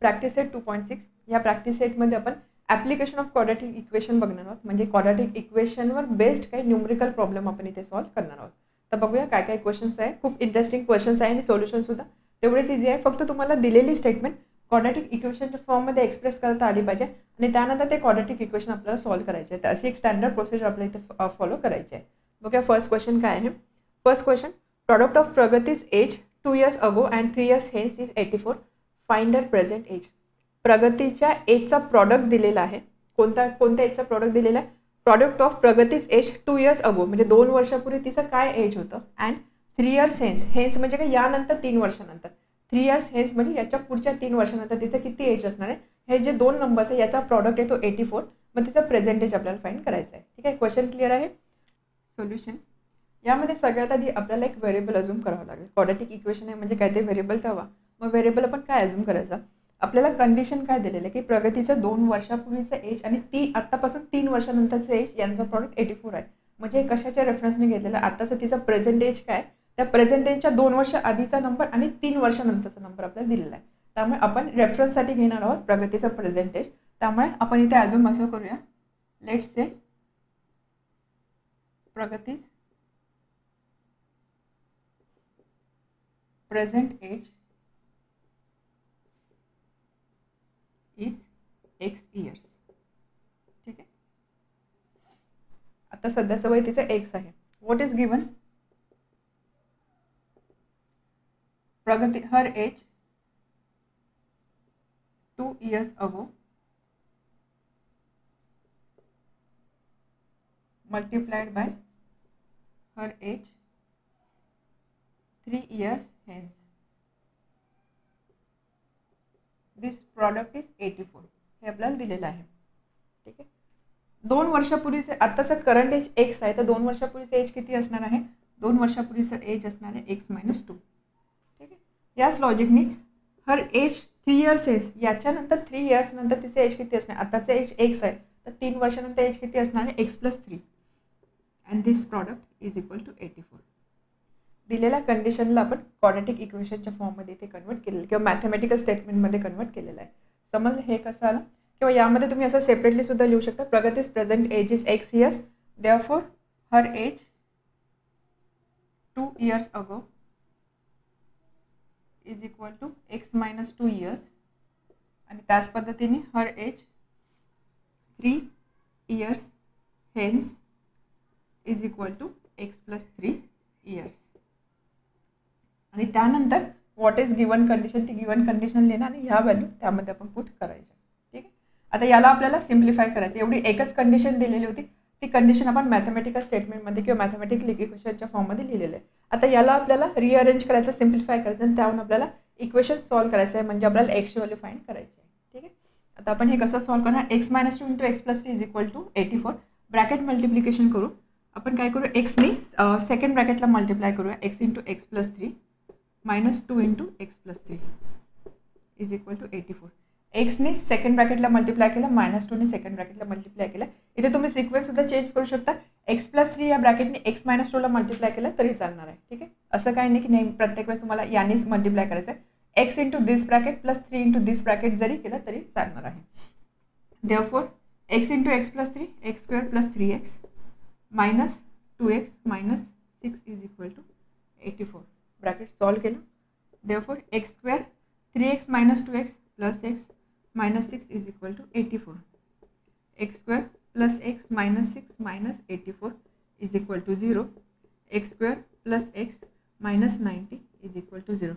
Practice set 2.6. या practice सेटमध्ये आपण ॲप्लिकेशन ऑफ क्वाड्रॅटिक इक्वेशन बघणार आहोत. म्हणजे क्वाड्रॅटिक इक्वेशनवर बेस्ड काही न्यूमरिकल प्रॉब्लेम आपण इथे सॉल्व्ह करणार आहोत. तर बघूया काय काय क्वेश्चन्स आहे. खूप इंटरेस्टिंग क्वेश्चन्स आहे आणि सोल्युशनसुद्धा तेवढेच इझी आहे. फक्त तुम्हाला दिलेली स्टेटमेंट क्वाड्रॅटिक इक्वेशनच्या फॉर्ममध्ये एक्सप्रेस करता आली पाहिजे आणि त्यानंतर ते क्वाड्रॅटिक इक्वेशन आपल्याला सॉल्व्ह करायचे आहे. तर अशी एक स्टँडर्ड प्रोसिजर आपल्याला इथे फॉलो करायची आहे. बघूया फर्स्ट क्वेश्चन काय आहे. First question, product of Pragati's age 2 years ago and 3 years hence is 84. Find her present age. प्रगतीच्या एजचा प्रॉडक्ट दिलेला आहे. कोणत्या एजचा प्रॉडक्ट दिलेला आहे. Product of Pragati's age 2 years ago म्हणजे 2 वर्षापूर्वी तिचं काय एज होतं. And 3 years hence. हेन्स म्हणजे काय, यानंतर 3 वर्षानंतर. 3 years hence म्हणजे याच्या पुढच्या 3 वर्षानंतर तिचं किती एज असणार आहे. हे जे 2 नंबर्स आहे याचा प्रॉडक्ट आहे तो 84. मग तिचा प्रेझेंट एज आपल्याला फाइंड करायचा आहे. ठीक आहे, क्वेश्चन क्लिअर आहे. सोल्युशन, यामध्ये सगळ्यात आधी आपल्याला एक व्हेरिएबल अजूम करावं लागेल. क्वाड्रॅटिक इक्वेशन आहे म्हणजे काय, ते व्हेरिएबल ठेवा. मग व्हेरिएबल आपण काय अजूम करायचा. आपल्याला कंडिशन काय दिलेलं आहे की प्रगतीचं 2 वर्षापूर्वीचं एज आणि आत्तापासून 3 वर्षानंतरचं एज यांचा प्रॉडक्ट 84 आहे. म्हणजे कशाच्या रेफरन्सने घेतलेलं, आत्ताचं तिचा प्रेझेंट एज काय, त्या प्रेझेंट एजच्या 2 वर्ष आधीचा नंबर आणि 3 वर्षानंतरचा नंबर आपल्याला दिलेला आहे. त्यामुळे आपण रेफरन्ससाठी घेणार आहोत प्रगतीचं प्रेझेंट एज. त्यामुळे आपण इथे अजून असं करूया, let's say Pragati's present age is x years. ठीक आहे, आता सध्याचं वय तिचं x आहे. What is given. प्रगती हर age 2 years ago multiplied by her age 3 years hence. This product is 84. हे आपल्याला दिलेलं आहे. ठीक आहे, 2 वर्षापूर्वीचे आत्ताचं करंट एज x आहे, तर 2 वर्षापूर्वीचं एज किती असणार आहे. 2 वर्षापूर्वीचं एज असणार आहे x - 2. ठीक आहे, याच लॉजिकनी हर एज 3 years एज, याच्यानंतर 3 years नंतर तिचं एज किती असणार. आत्ताचं एज x आहे, तर 3 वर्षानंतर एज किती असणार आहे, x + 3. And this product is equal to 84. दिलेल्या कंडिशनला आपण क्वाड्रॅटिक इक्वेशनच्या फॉर्ममध्ये ते कन्वर्ट केलेलं किंवा मॅथमॅटिकल स्टेटमेंटमध्ये कन्वर्ट केलेलं आहे. समज हे कसं आलं, किंवा यामध्ये तुम्ही असं सेपरेटली सुद्धा लिहू शकता. Pragati's present age is x years, therefore her age 2 years ago is equal to x - 2 years. आणि त्याच पद्धतीने her age 3 years hence is equal to x + 3 years. आणि त्यानंतर व्हॉट इज गिवन कंडिशन, ती गिवन कंडिशन लिहिणार आणि ह्या व्हॅल्यू त्यामध्ये आपण पुट करायच्या. ठीक आहे, आता याला आपल्याला सिम्प्लिफाय करायचं. एवढी एकच कंडिशन दिलेली होती, ती कंडिशन आपण मॅथमॅटिकल स्टेटमेंटमध्ये किंवा मॅथमॅटिकल इक्वेशनच्या फॉर्ममध्ये लिहिलेलं आहे. आता याला आपल्याला रिअरेंज करायचं, सिम्प्लिफाय करायचं आणि त्याहून आपल्याला इक्वेशन सॉल्व्ह करायचं आहे. म्हणजे आपल्याला एक्सची व्हॅल्यू फाइंड करायची आहे. ठीक आहे, आता आपण हे कसं सॉल्व्ह करणार. x - 2 × x + 3 is equal to 84. Bracket multiplication करू. आपण काय करू, एक्सनी सेकंड ब्रॅकेटला मल्टिप्लाय करूया. x × x + 3 -2 × x + 3 is equal to 84. एक्सने सेकंड ब्रॅकेटला मल्टिप्लाय केलं, -2ने सेकंड ब्रॅकेटला मल्टिप्लाय केलं. इथे तुम्ही सिक्वेन्स सुद्धा चेंज करू शकता. x + 3 या ब्रॅकेटने x - 2ला मल्टिप्लाय केलं तरी चालणार आहे. ठीक आहे, असं काही नाही की नाही प्रत्येक वेळेस तुम्हाला यानेच मल्टिप्लाय करायचं आहे. x × दिस ब्रॅकेट + 3 × दिस ब्रॅकेट जरी केलं तरी चालणार आहे. Therefore x × x + 3 x² + 3x -2x - 6 is equal to 84. Bracket solve केलं. Therefore x² 3x - 2x + x - 6 is equal to 84. x² + x - 6 - 84 is equal to 0. x² + x - 90 is equal to 0.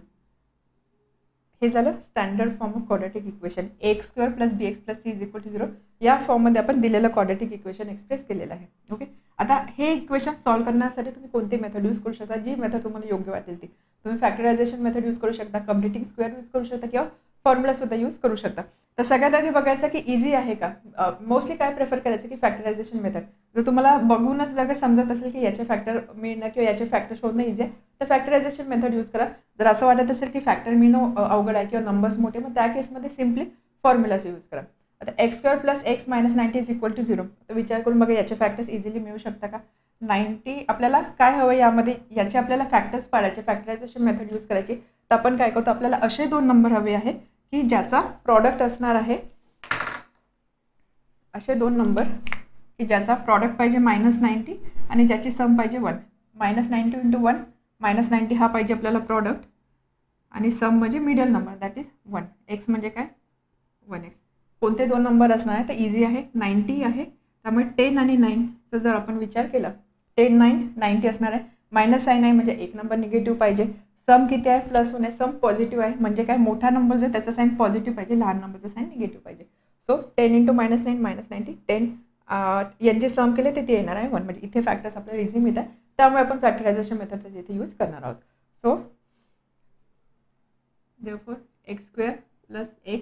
हे झालं standard form of quadratic equation. x² + bx + c is equal to 0 या फॉर्ममध्ये आपण दिलेलं quadratic equation express केलेलं आहे. Okay, आता हे इक्वेशन सॉल्व्ह करण्यासाठी तुम्ही कोणती मेथड यूज करू शकता, जी मेथड तुम्हाला योग्य वाटेल ती. तुम्ही फॅक्टरायझेशन मेथड यूज करू शकता, कम्प्लिटिंग स्क्वेअर यूज करू शकता किंवा फॉर्म्युला सुद्धा यूज करू शकता. तर सगळ्यात आधी बघायचं की इझी आहे का. मोस्टली काय प्रेफर करायचं की फॅक्टरायझेशन मेथड. जर तुम्हाला बघूनच लगेच समजत असेल की याचे फॅक्टर मिळणं किंवा याचे फॅक्टर शोधणं इझी आहे, तर फॅक्टरायझेशन मेथड यूज करा. जर असं वाटत असेल की फॅक्टर मिळणं अवघड आहे किंवा नंबर्स मोठे, मग त्या केसमध्ये सिम्पली फॉर्म्युलाच यूज करा. आता x² + x - 90 is equal to 0. तर विचार करून बघा याचे फॅक्टर्स इझिली मिळू शकता का. 90 आपल्याला काय हवं यामध्ये, याचे आपल्याला फॅक्टर्स पाडायचे, फॅक्टरायझेशन मेथड यूज करायची. तर आपण काय करतो, आपल्याला असे 2 नंबर हवे आहेत की ज्याचा प्रॉडक्ट असणार आहे असे दोन नंबर की ज्याचा प्रॉडक्ट पाहिजे -90 आणि ज्याची सम पाहिजे 1. -90 × 1 -90 हा पाहिजे आपल्याला प्रॉडक्ट आणि सम म्हणजे middle number that is 1. X म्हणजे काय 1x. कोणते दोन नंबर असणार आहे तर इझी आहे 90 आहे त्यामुळे 10 आणि 9चा जर आपण विचार केला 10 9 90 असणार आहे. मायनस साईन आहे म्हणजे एक नंबर निगेटिव्ह पाहिजे. सम किती आहे प्लस होणे सम पॉझिटिव्ह आहे म्हणजे काय मोठा नंबर जो त्याचा साईन पॉझिटिव्ह पाहिजे लहान नंबरचा साईन निगेटिव्ह पाहिजे. सो 10 × -9 -90 10 यांचे सम केले ते येणार आहे 1 म्हणजे इथे फॅक्टर्स आपल्याला इझी मिळतात त्यामुळे आपण फॅक्टरायझेशन मेथडचा इथे यूज करणार आहोत. So therefore x² + x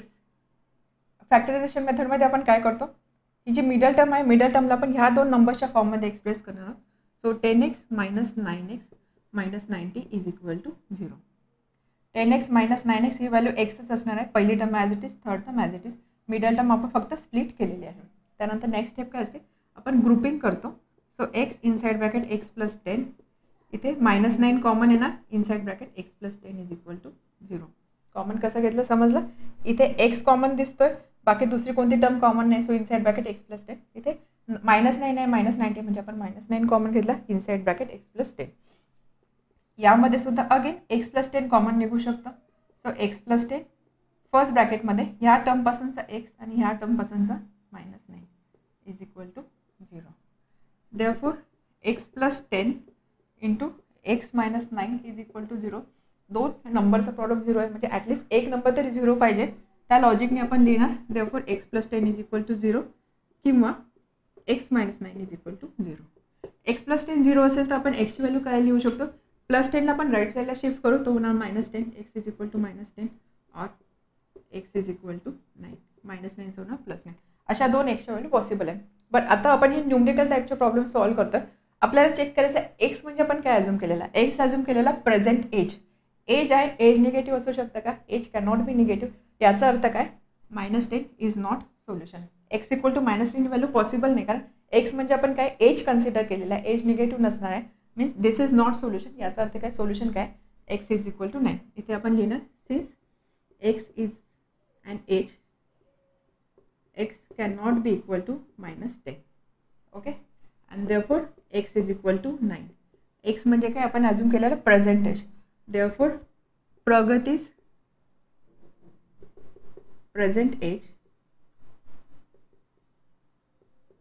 factorisation मेथडमध्ये आपण काय करतो ही जी मिडल टर्म आहे मिडल टर्मला आपण ह्या दोन नंबरच्या फॉर्ममध्ये एक्सप्रेस करणार आहोत. So 10x - 9x - 90 = 0. 10x - 9x ही व्हॅल्यू एक्सच असणार आहे. पहिली term as it is third term as it is. Middle term आपण फक्त स्प्लिट केलेली आहे. त्यानंतर नेक्स्ट स्टेप काय असते आपण ग्रुपिंग करतो. So x inside bracket x + 10 इथे -9 कॉमन येणार इनसाइड ब्रॅकेट x + 10 = 0. कॉमन कसं घेतलं समजलं. इथे x कॉमन दिसतोय बाकी दुसरी कोणती टर्म कॉमन नाही. सो इनसाइड ब्रॅकेट x + 10 इथे -9 आहे -90 म्हणजे आपण -9 कॉमन घेतला इनसाइड ब्रॅकेट x + 10. यामध्ये सुद्धा अगेन x + 10 कॉमन निघू शकतं. सो x + 10 फर्स्ट ब्रॅकेटमध्ये ह्या टर्मपासूनचा x आणि ह्या टर्मपासूनचा -9 = 0. therefore x + 10 × x - 9 = 0. दोन नंबरचं प्रॉडक्ट 0 आहे म्हणजे ॲटलिस्ट एक नंबर तरी 0 पाहिजे. त्या लॉजिकने आपण लिहिणार therefore x + 10 = 0 किंवा x - 9 = 0. x + 10 0 असेल तर आपण x ची व्हॅल्यू काय लिहू शकतो +10 ला आपण राईट साईडला शिफ्ट करू तो होणार -10 x = -10 और x = 9 -9 होणार +9. अशा दोन एक्सच्या व्हॅल्यू पॉसिबल आहे. बट आता आपण हे न्यूमेरिकल टाईपचे प्रॉब्लेम सॉल्व्ह करतो. आपल्याला चेक करायचं आहे एक्स म्हणजे आपण काय अझ्युम केलेला एक्स अझ्युम केलेला प्रेझेंट एज. एज आहे एज निगेटिव्ह असू शकतं का एज कॅनॉट बी निगेटिव्ह. याचा अर्थ काय -10 is not solution. x = -10 value possible नाही कारण एक्स म्हणजे आपण काय एज कन्सिडर केलेला आहे एज निगेटिव्ह नसणार आहे means this is not solution. याचा अर्थ काय सोल्युशन काय x = 9. इथे आपण लिहिणार since x is an age x cannot be equal to -10. Okay and therefore x = 9. x म्हणजे काय आपण अझ्युम केलेलं present age. therefore Pragati's present age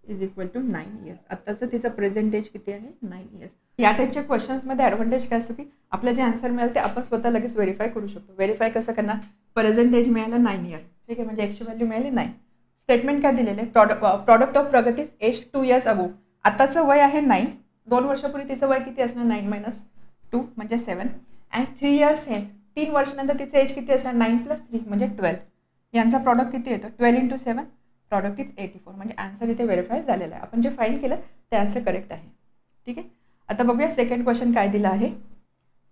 = 9 years. आत्ताचं तिचं प्रेझेंट एज किती आहे 9 इयर्स. या टाईपच्या क्वेश्चन्समध्ये ॲडव्हान्टेज काय असतो की आपलं जे आन्सर मिळेल ते आपण स्वतः लगेच व्हेरीफाय करू शकतो. व्हेरीफाय कसं करणार प्रेझेंट एज मिळालं 9 इयर ठीक आहे म्हणजे एक्सची व्हॅल्यू मिळाली 9. स्टेटमेंट काय दिलेलं आहे product of Pragati's age 2 years ago. आताचं वय आहे 9 2 वर्षापूर्वी तिचं वय किती असणार 9 - 2 म्हणजे 7 अँड 3 इयर्स हेन्स 3 वर्षानंतर तिचं एज किती असणार 9 + 3 म्हणजे 12. यांचा प्रॉडक्ट किती येतो 12 × 7 प्रॉडक्ट इज 84 म्हणजे आन्सर इथे व्हेरीफाय झालेला आहे. आपण जे फाइंड केलं ते आन्सर करेक्ट आहे. ठीक आहे आता बघूया सेकंड क्वेश्चन काय दिला आहे.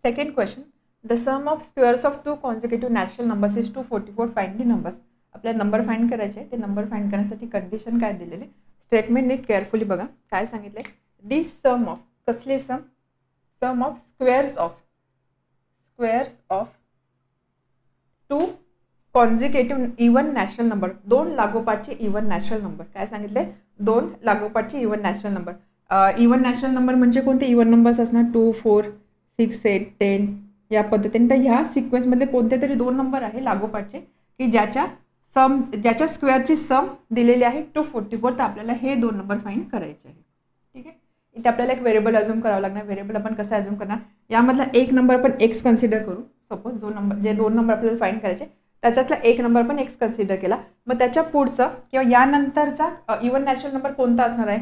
Second question the sum of squares of 2 consecutive natural numbers is 244. Find the numbers. आपल्याला नंबर फाइंड करायचे ते नंबर फाइंड करण्यासाठी कंडिशन काय दिलेले स्टेटमेंट नीट केअरफुली बघा काय सांगितले. दिस सम ऑफ कसले sum of squares of 2 consecutive even natural number. 2 लागोपाठचे इवन नॅचरल नंबर काय सांगितले 2 लागोपाठचे even natural number. Even natural number म्हणजे कोणते इवन नंबर्स असणार 2 4 6 8 10 या पद्धतीने. तर ह्या सिक्वेन्समध्ये कोणते तरी 2 नंबर आहे लागोपाठचे की ज्याच्या स्क्वेअरची सम दिलेली आहे 244. तर आपल्याला हे 2 नंबर फाइंड करायचे आहे. ठीक आहे इथे आपल्याला एक व्हेरिएबल अझ्युम करावं लागणार. व्हेरिएबल आपण कसं अझ्युम करणार यामधला एक नंबर आपण एक्स कन्सिडर करू. सपोज जे 2 नंबर आपल्याला फाइंड करायचे त्याच्यातला एक नंबर पण एक्स कन्सिडर केला. मग त्याच्या पुढचा किंवा यानंतरचा इवन नॅचरल नंबर कोणता असणार आहे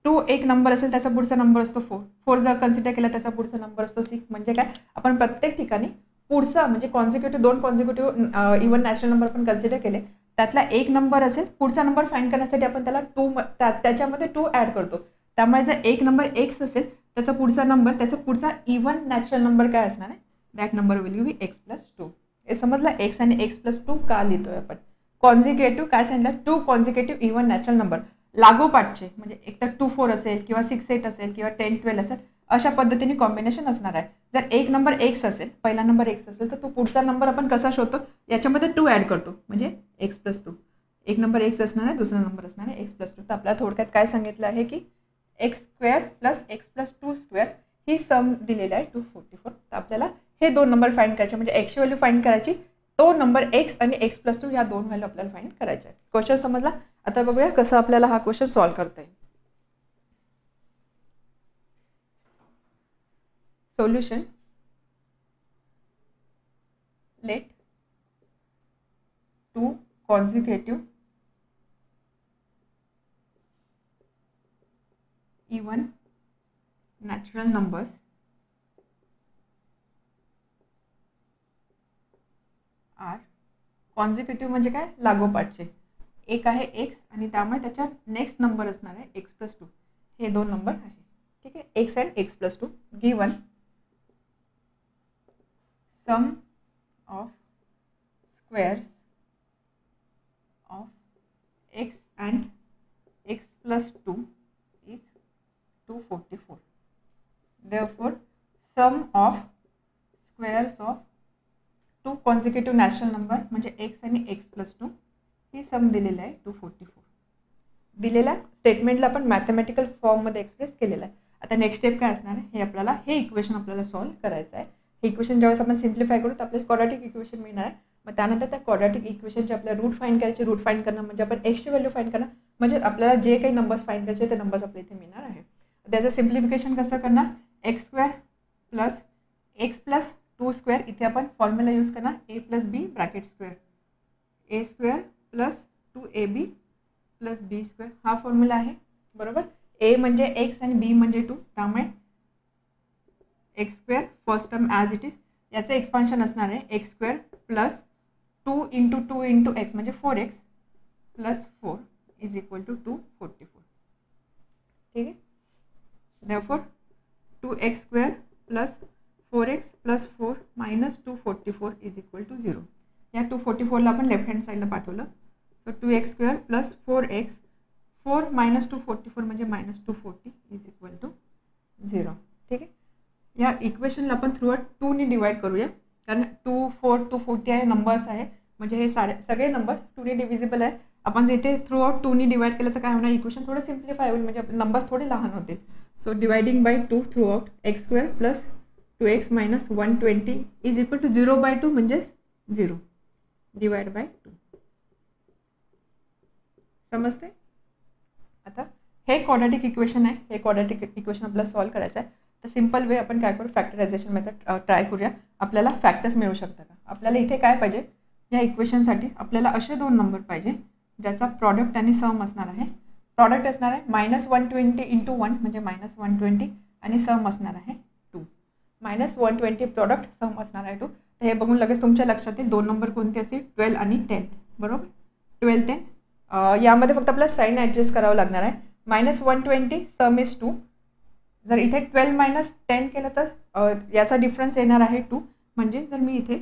2 एक नंबर असेल त्याचा पुढचा नंबर असतो 4 जर कन्सिडर केला त्याचा पुढचा नंबर असतो 6. म्हणजे काय आपण प्रत्येक ठिकाणी पुढचा म्हणजे consecutive 2 consecutive even natural number पण कन्सिडर केले त्यातला एक नंबर असेल पुढचा नंबर फाइंड करण्यासाठी आपण त्याला 2 त्याच्यामध्ये 2 ॲड करतो. त्यामुळे जर एक नंबर एक्स असेल त्याचा पुढचा नंबर त्याचा पुढचा इवन नॅचरल नंबर काय असणार आहे that number will be x + 2. हे समजलं x आणि x + 2 का लिहितोय आपण. कॉन्सिक्युटिव्ह काय सांगितलं 2 कॉन्सिक्युटिव्ह इवन नॅचरल नंबर लागोपाठचे म्हणजे एक तर 2 4 असेल किंवा 6 8 असेल किंवा 10 12 असेल अशा पद्धतीने कॉम्बिनेशन असणार आहे. जर एक नंबर एक्स असेल, पहिला नंबर एक्स असेल, तर तो पुढचा नंबर आपण कसा शोधतो, याच्यामध्ये 2 ॲड करतो, म्हणजे एक्स प्लस 2. एक नंबर एक्स असणार आहे, दुसरा नंबर असणार आहे एक्स प्लस 2. तर आपल्याला थोडक्यात काय सांगितलं आहे की x square plus x plus 2 square ही सम दिलेली आहे 244. तर आपल्याला हे दोन नंबर फाइंड करायचे, म्हणजे एक्सची व्हॅल्यू फाइंड करायची, तो नंबर एक्स आणि एक्स प्लस 2 या दोन व्हॅल्यू आपल्याला फाइंड करायच्या आहेत. क्वेश्चन समजला. आता बघूया कसं आपल्याला हा क्वेश्चन सॉल्व्ह करता येईल. Solution. Let 2 consecutive even natural numbers are consecutive म्हणजे काय, लागोपाठचे. एक आहे एक्स आणि त्यामुळे त्याच्या नेक्स्ट नंबर असणार आहे एक्स प्लस 2. हे दोन नंबर आहे. ठीक आहे, x and x plus 2 given sum of squares of x and x plus 2 is 244. Therefore, sum of squares of 2 consecutive natural number म्हणजे x आणि x plus 2 ही सम दिलेलं आहे 244. दिलेल्या स्टेटमेंटला आपण मॅथमॅटिकल फॉर्ममध्ये एक्सप्रेस केलेलं आहे. आता नेक्स्ट स्टेप काय असणार आहे, हे आपल्याला हे इक्वेशन आपल्याला सॉल्व्ह करायचं आहे. हे इक्वेशन ज्यावेळेस आपण सिम्प्लिफाय करू तर आपल्याला क्वाड्रॅटिक इक्वेशन मिळणार आहे. मग त्यानंतर त्या क्वाड्रॅटिक इक्वेशनचे आपल्याला रूट फाइंड करायचे. रूट फाइंड करणं म्हणजे आपण एक्सची व्हॅल्यू फाइंड करणं, म्हणजे आपल्याला जे काही नंबर्स फाइंड करायचे ते नंबर्स आपल्या इथे मिळणार आहे. त्याचं सिम्प्लिफिकेशन कसं करणार, x square plus x plus 2 square, इथे आपण फॉर्म्युला यूज करणार ए प्लस बी ब्रॅकेट स्क्वेअर, ए स्क्वेअर प्लस 2ab प्लस बी स्क्वेअर, हा फॉर्म्युला आहे. बरोबर. ए म्हणजे एक्स आणि बी म्हणजे 2, त्यामुळे x square first term as it is, याचं एक्सपान्शन असणार आहे x square plus 2 into 2 into x म्हणजे 4x plus 4 is equal to 244. ठीक आहे. Therefore 2x square plus 4x plus 4 minus 244 is equal to 0. या 244ला आपण लेफ्ट हँड साईडला पाठवलं. So 2x square plus 4x, 4 minus 244 म्हणजे मायनस 240 इज इक्वल टू 0. ठीक आहे. या इक्वेशनला आपण थ्रूआउट 2ने डिवाइड करूया, कारण 2, 4, 240 आहे नंबर्स आहे, म्हणजे हे सगळे नंबर्स 2ने डिव्हिजिबल आहे. आपण जर इथे थ्रूआउट 2ने डिवाइड केलं तर काय होणार, इक्वेशन थोडं सिम्प्लिफाय होईल, म्हणजे नंबर्स थोडे लहान होतील. So dividing by 2 throughout x square plus 2x minus 120 is equal to 0/2 म्हणजेच 0 डिवाइड बाय 2. समजते. आता हे क्वाड्रॅटिक इक्वेशन आहे. हे क्वाड्रॅटिक इक्वेशन आपल्याला सॉल्व्ह करायचं आहे. तर सिम्पल वे आपण काय करू, फॅक्टरायझेशन मेथड ट्राय करूया. आपल्याला फॅक्टर्स मिळू शकतात का. आपल्याला इथे काय पाहिजे, या इक्वेशनसाठी आपल्याला असे दोन नंबर पाहिजे ज्याचा प्रॉडक्ट आणि सम असणार आहे. प्रॉडक्ट असणार आहे -120 इंटू 1 म्हणजे -120 आणि सम असणार आहे 2. -120 प्रॉडक्ट, सम असणार आहे 2. तर हे बघून लगेच तुमच्या लक्षात येईल दोन नंबर कोणते असतील, 12 आणि 10. बरोबर. 12, 10 यामध्ये फक्त आपल्याला साईन ॲडजस्ट करावं लागणार आहे. -120 सम इज 2. जर इथे 12 मायनस 10 केलं तर याचा डिफरन्स येणार आहे 2. म्हणजे जर मी इथे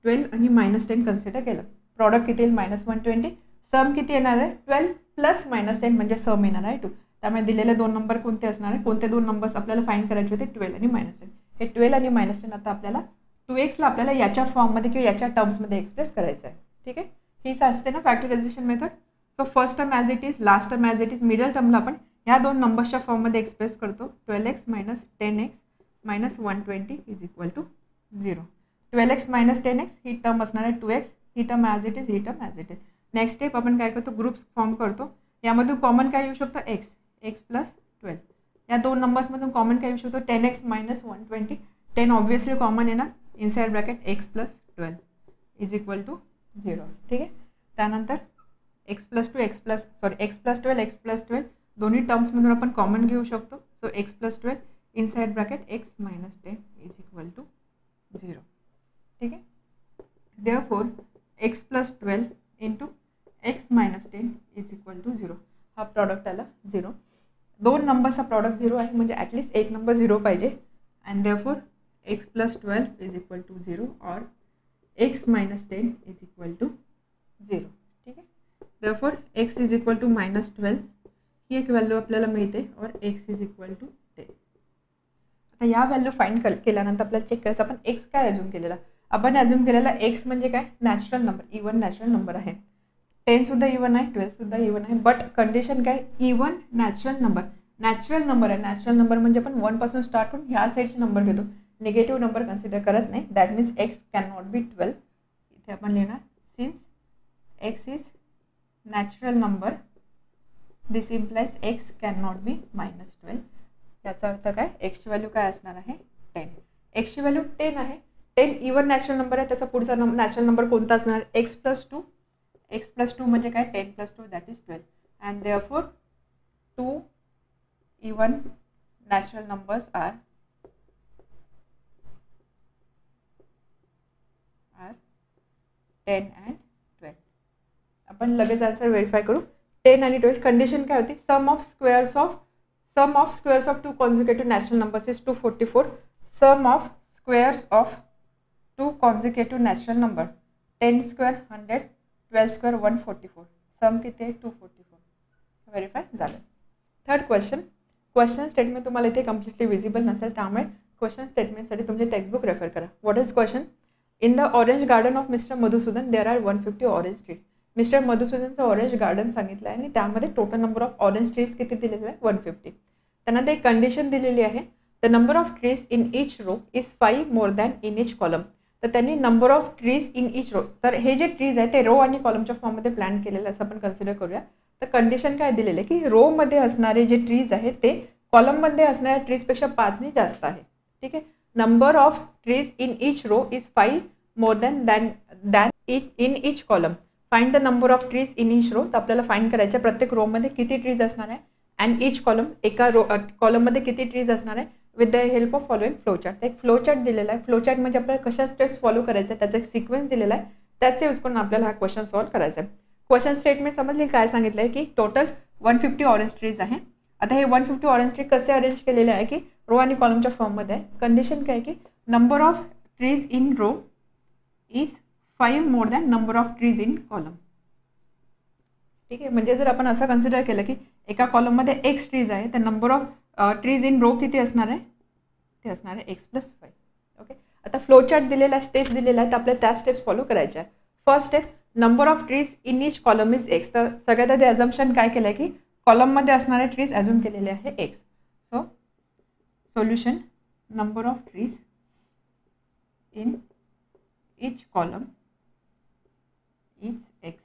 12 आणि -10 कन्सिडर केलं, प्रॉडक्ट किती येईल -120, सम किती येणार आहे 12 प्लस -10 म्हणजे सम येणार आहे 2. त्यामुळे दिलेले दोन नंबर कोणते असणार आहे, कोणते दोन नंबर्स आपल्याला फाइंड करायचे होते, 12 आणि -10. हे 12 आणि -10 आता आपल्याला 2xला आपल्याला याच्या फॉर्ममध्ये किंवा याच्या टर्म्समध्ये एक्सप्रेस करायचं आहे. ठीक आहे. हीच असते ना factorization method. So first term as it is, last term as it is, middle टर्मला आपण ह्या दोन नंबर्सच्या फॉर्ममध्ये एक्सप्रेस करतो. 12x minus 10x minus 120 is equal to 0. 12x minus 10x ही टर्म असणार आहे 2x, ही टर्म ॲज इट इज, ही term as it is. Next step आपण काय करतो, ग्रुप्स फॉर्म करतो. यामधून कॉमन काय येऊ शकतो, x प्लस 12. या दोन नंबर्समधून कॉमन काय येऊ शकतो, 10x मायनस 120. 10 ऑब्व्हियसली कॉमन येणार, inside bracket x plus 12 is equal to 0. ठीक आहे. त्यानंतर x प्लस 12 x प्लस 12 दोन्ही टर्म्समधून आपण कॉमन घेऊ शकतो. So x plus 12 inside bracket x minus 10 is equal to 0. ठीक आहे. Therefore x plus 12 into x minus 10 is equal to 0. हा प्रॉडक्ट आला 0. दोन नंबर्सचा प्रॉडक्ट 0 आहे, म्हणजे ॲटलिस्ट एक नंबर 0 पाहिजे. And therefore x plus 12 is equal to 0 और x minus 10 is equal to 0. ठीक आहे. Therefore x is equal to -12 ही एक व्हॅल्यू आपल्याला मिळते और x इज इक्वल टू 10. आता या व्हॅल्यू फाइंड केल्यानंतर आपल्याला चेक करायचं आपण एक्स काय अज्यूम केलेला. आपण अज्यूम केलेला एक्स म्हणजे काय, natural number, even natural number आहे. 10 सुद्धा इवन आहे, 12 सुद्धा इवन आहे. बट कंडिशन काय, even natural number. Natural number आहे, नॅचरल नंबर म्हणजे आपण 1 पासून स्टार्ट होऊन ह्या साईडचे नंबर घेतो, निगेटिव्ह नंबर कन्सिडर करत नाही. That means x can not बी 12. इथे आपण लिहिणार since x is natural number this implies x can not बी -12. याचा अर्थ काय, एक्सची व्हॅल्यू काय असणार आहे, 10. एक्सची व्हॅल्यू 10 आहे. 10 इवन नॅचरल नंबर आहे, त्याचा पुढचा नॅचरल नंबर कोणता असणार, एक्स प्लस 2. एक्स प्लस 2 म्हणजे काय, 10 plus 2 that is 12. And therefore 2 even natural numbers are 10 and 12. आपण लगेच आन्सर व्हेरीफाय करू. 10 आणि 12 कंडिशन काय होती, sum of squares of 2 consecutive natural numbers is 244. Sum of squares of 2 consecutive natural number 10 square 100, 12 square 144. Sum किती आहे, 244. Verify झालं. Third question statement तुम्हाला इथे कम्प्लिटली विजिबल नसेल, त्यामुळे क्वेश्चन स्टेटमेंटसाठी तुमचे टेक्स्टबुक रेफर करा. What is question, in the orange garden of mister Madhusudan there are 150 orange tree. Mister मधुसूदनचं ऑरेंज गार्डन सांगितलं आहे आणि त्यामध्ये total number of orange trees किती दिलेलं आहे, 150. त्यानंतर एक कंडिशन दिलेली आहे, the number of trees in each row is 5 more than in each column. तर त्यांनी number of trees in each row, तर हे जे ट्रीज आहे ते रो आणि कॉलमच्या फॉर्ममध्ये प्लॅन केलेलं असं आपण कन्सिडर करूया. तर कंडिशन काय दिलेलं आहे की रोमध्ये असणारे जे ट्रीज आहेत ते कॉलममध्ये असणाऱ्या ट्रीजपेक्षा 5 जास्त आहे. ठीक आहे. Number of trees in each row is 5 more than in each column. Find the number of trees in each row. तर आपल्याला फाइंड करायचं प्रत्येक रोमध्ये किती ट्रीज असणार आहे अँड इच कॉलम, एका कॉलममध्ये किती ट्रीज असणार आहे with the help of following flowchart. एक फ्लोचार्ट दिलेला आहे. फ्लोचार्ट म्हणजे आपल्याला कशा स्टेप्स फॉलो करायचं आहे त्याचा एक सिक्वेन्स दिलेला आहे, त्याचे यूज करून आपल्याला हा क्वेश्चन सॉल्व्ह करायचा आहे. क्वेश्चन स्टेटमेंट समजले काय सांगितलं आहे की टोटल 150 ऑरेंज ट्रीज आहे. आता हे 150 ऑरेंज ट्री कसे अरेंज केलेले आहे की रो आणि कॉलमच्या फॉर्ममध्ये आहे. कंडिशन काय की number of trees in row is 5 more than number of trees in column. ठीक आहे. म्हणजे जर आपण असं कन्सिडर केलं की एका कॉलममध्ये एक्स ट्रीज आहे तर number of trees in row किती असणार आहे, ते असणार आहे एक्स प्लस 5. ओके. आता फ्लोचार्ट दिलेला आहे, स्टेप्स दिलेला आहे, तर आपल्याला त्या स्टेप्स फॉलो करायच्या आहे. First step, number of trees in each column is x. तर सगळ्यात आधी अझम्पशन काय केलं आहे की कॉलममध्ये असणारे ट्रीज अजून केलेले आहे x. So solution, number of trees in each column is x.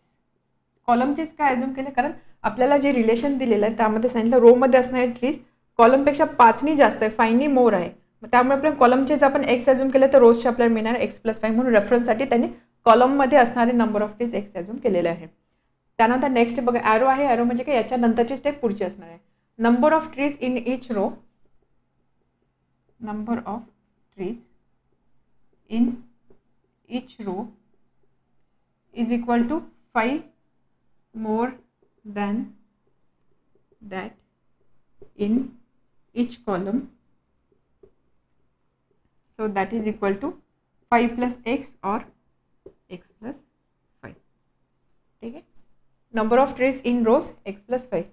कॉलमचेच काय अजून केले, कारण आपल्याला जे रिलेशन दिलेलं आहे त्यामध्ये सांगितलं रोमध्ये असणारे ट्रीज कॉलमपेक्षा 5 जास्त आहे, 5 मोर आहे. त्यामुळे आपल्या कॉलमचेच आपण एक्स अजून केलं तर रोजचे आपल्याला मिळणार एक्स प्लस 5. म्हणून रेफरन्ससाठी त्यांनी कॉलममध्ये असणारे नंबर ऑफ ट्रीज एक्स अजून केलेले आहे. त्यानंतर नेक्स्ट बघा, ॲरो आहे. ॲरो म्हणजे काय, याच्या नंतरची स्टेप पुढची असणार आहे. Number of trees in each row, number of trees in each row is equal to 5 more than that in each column. So that is equal to 5 plus x or x plus 5. ठीक है. Number of trees in rows x plus 5.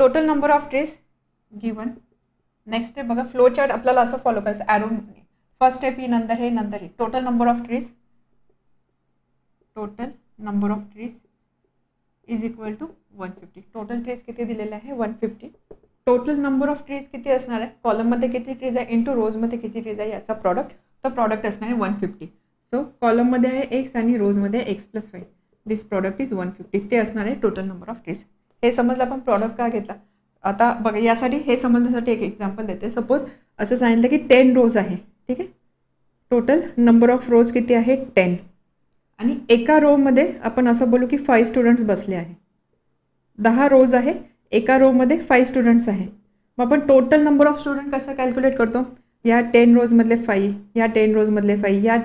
Total number of trees given. Next step बघा, flow chart आपल्याला असं follow करायचं. Arrow first step ही नंतर हे नंतर हे. Total number of trees, total number of trees is equal to 150. Total trees किती दिलेले आहे, 150. टोटल नंबर ऑफ ट्रीज किती असणार आहे, कॉलममध्ये किती ट्रीज आहे इंटू रोजमध्ये किती ट्रीज आहे याचा प्रॉडक्ट. तर प्रॉडक्ट असणार आहे 150. सो कॉलममध्ये आहे एक्स आणि रोजमध्ये x plus 5. This product is 150. ते असणार आहे टोटल नंबर ऑफ ट्रीज. हे समजलं आपण प्रॉडक्ट का घेतला. आता बघा, यासाठी हे समजण्यासाठी एक एक्झाम्पल देते. सपोज असं सांगितलं की 10 रोज आहे. ठीक आहे. टोटल नंबर ऑफ रोज किती आहे, 10. आणि एका रोमध्ये आपण असं बोलू की 5 स्टुडंट्स बसले आहे. 10 रोज आहे, एका रोमध्ये 5 स्टुडंट्स आहे. मग आपण टोटल नंबर ऑफ स्टुडंट कसं कॅल्क्युलेट करतो, या 10 रोजमधले 5, या 10 रोजमधले 5, या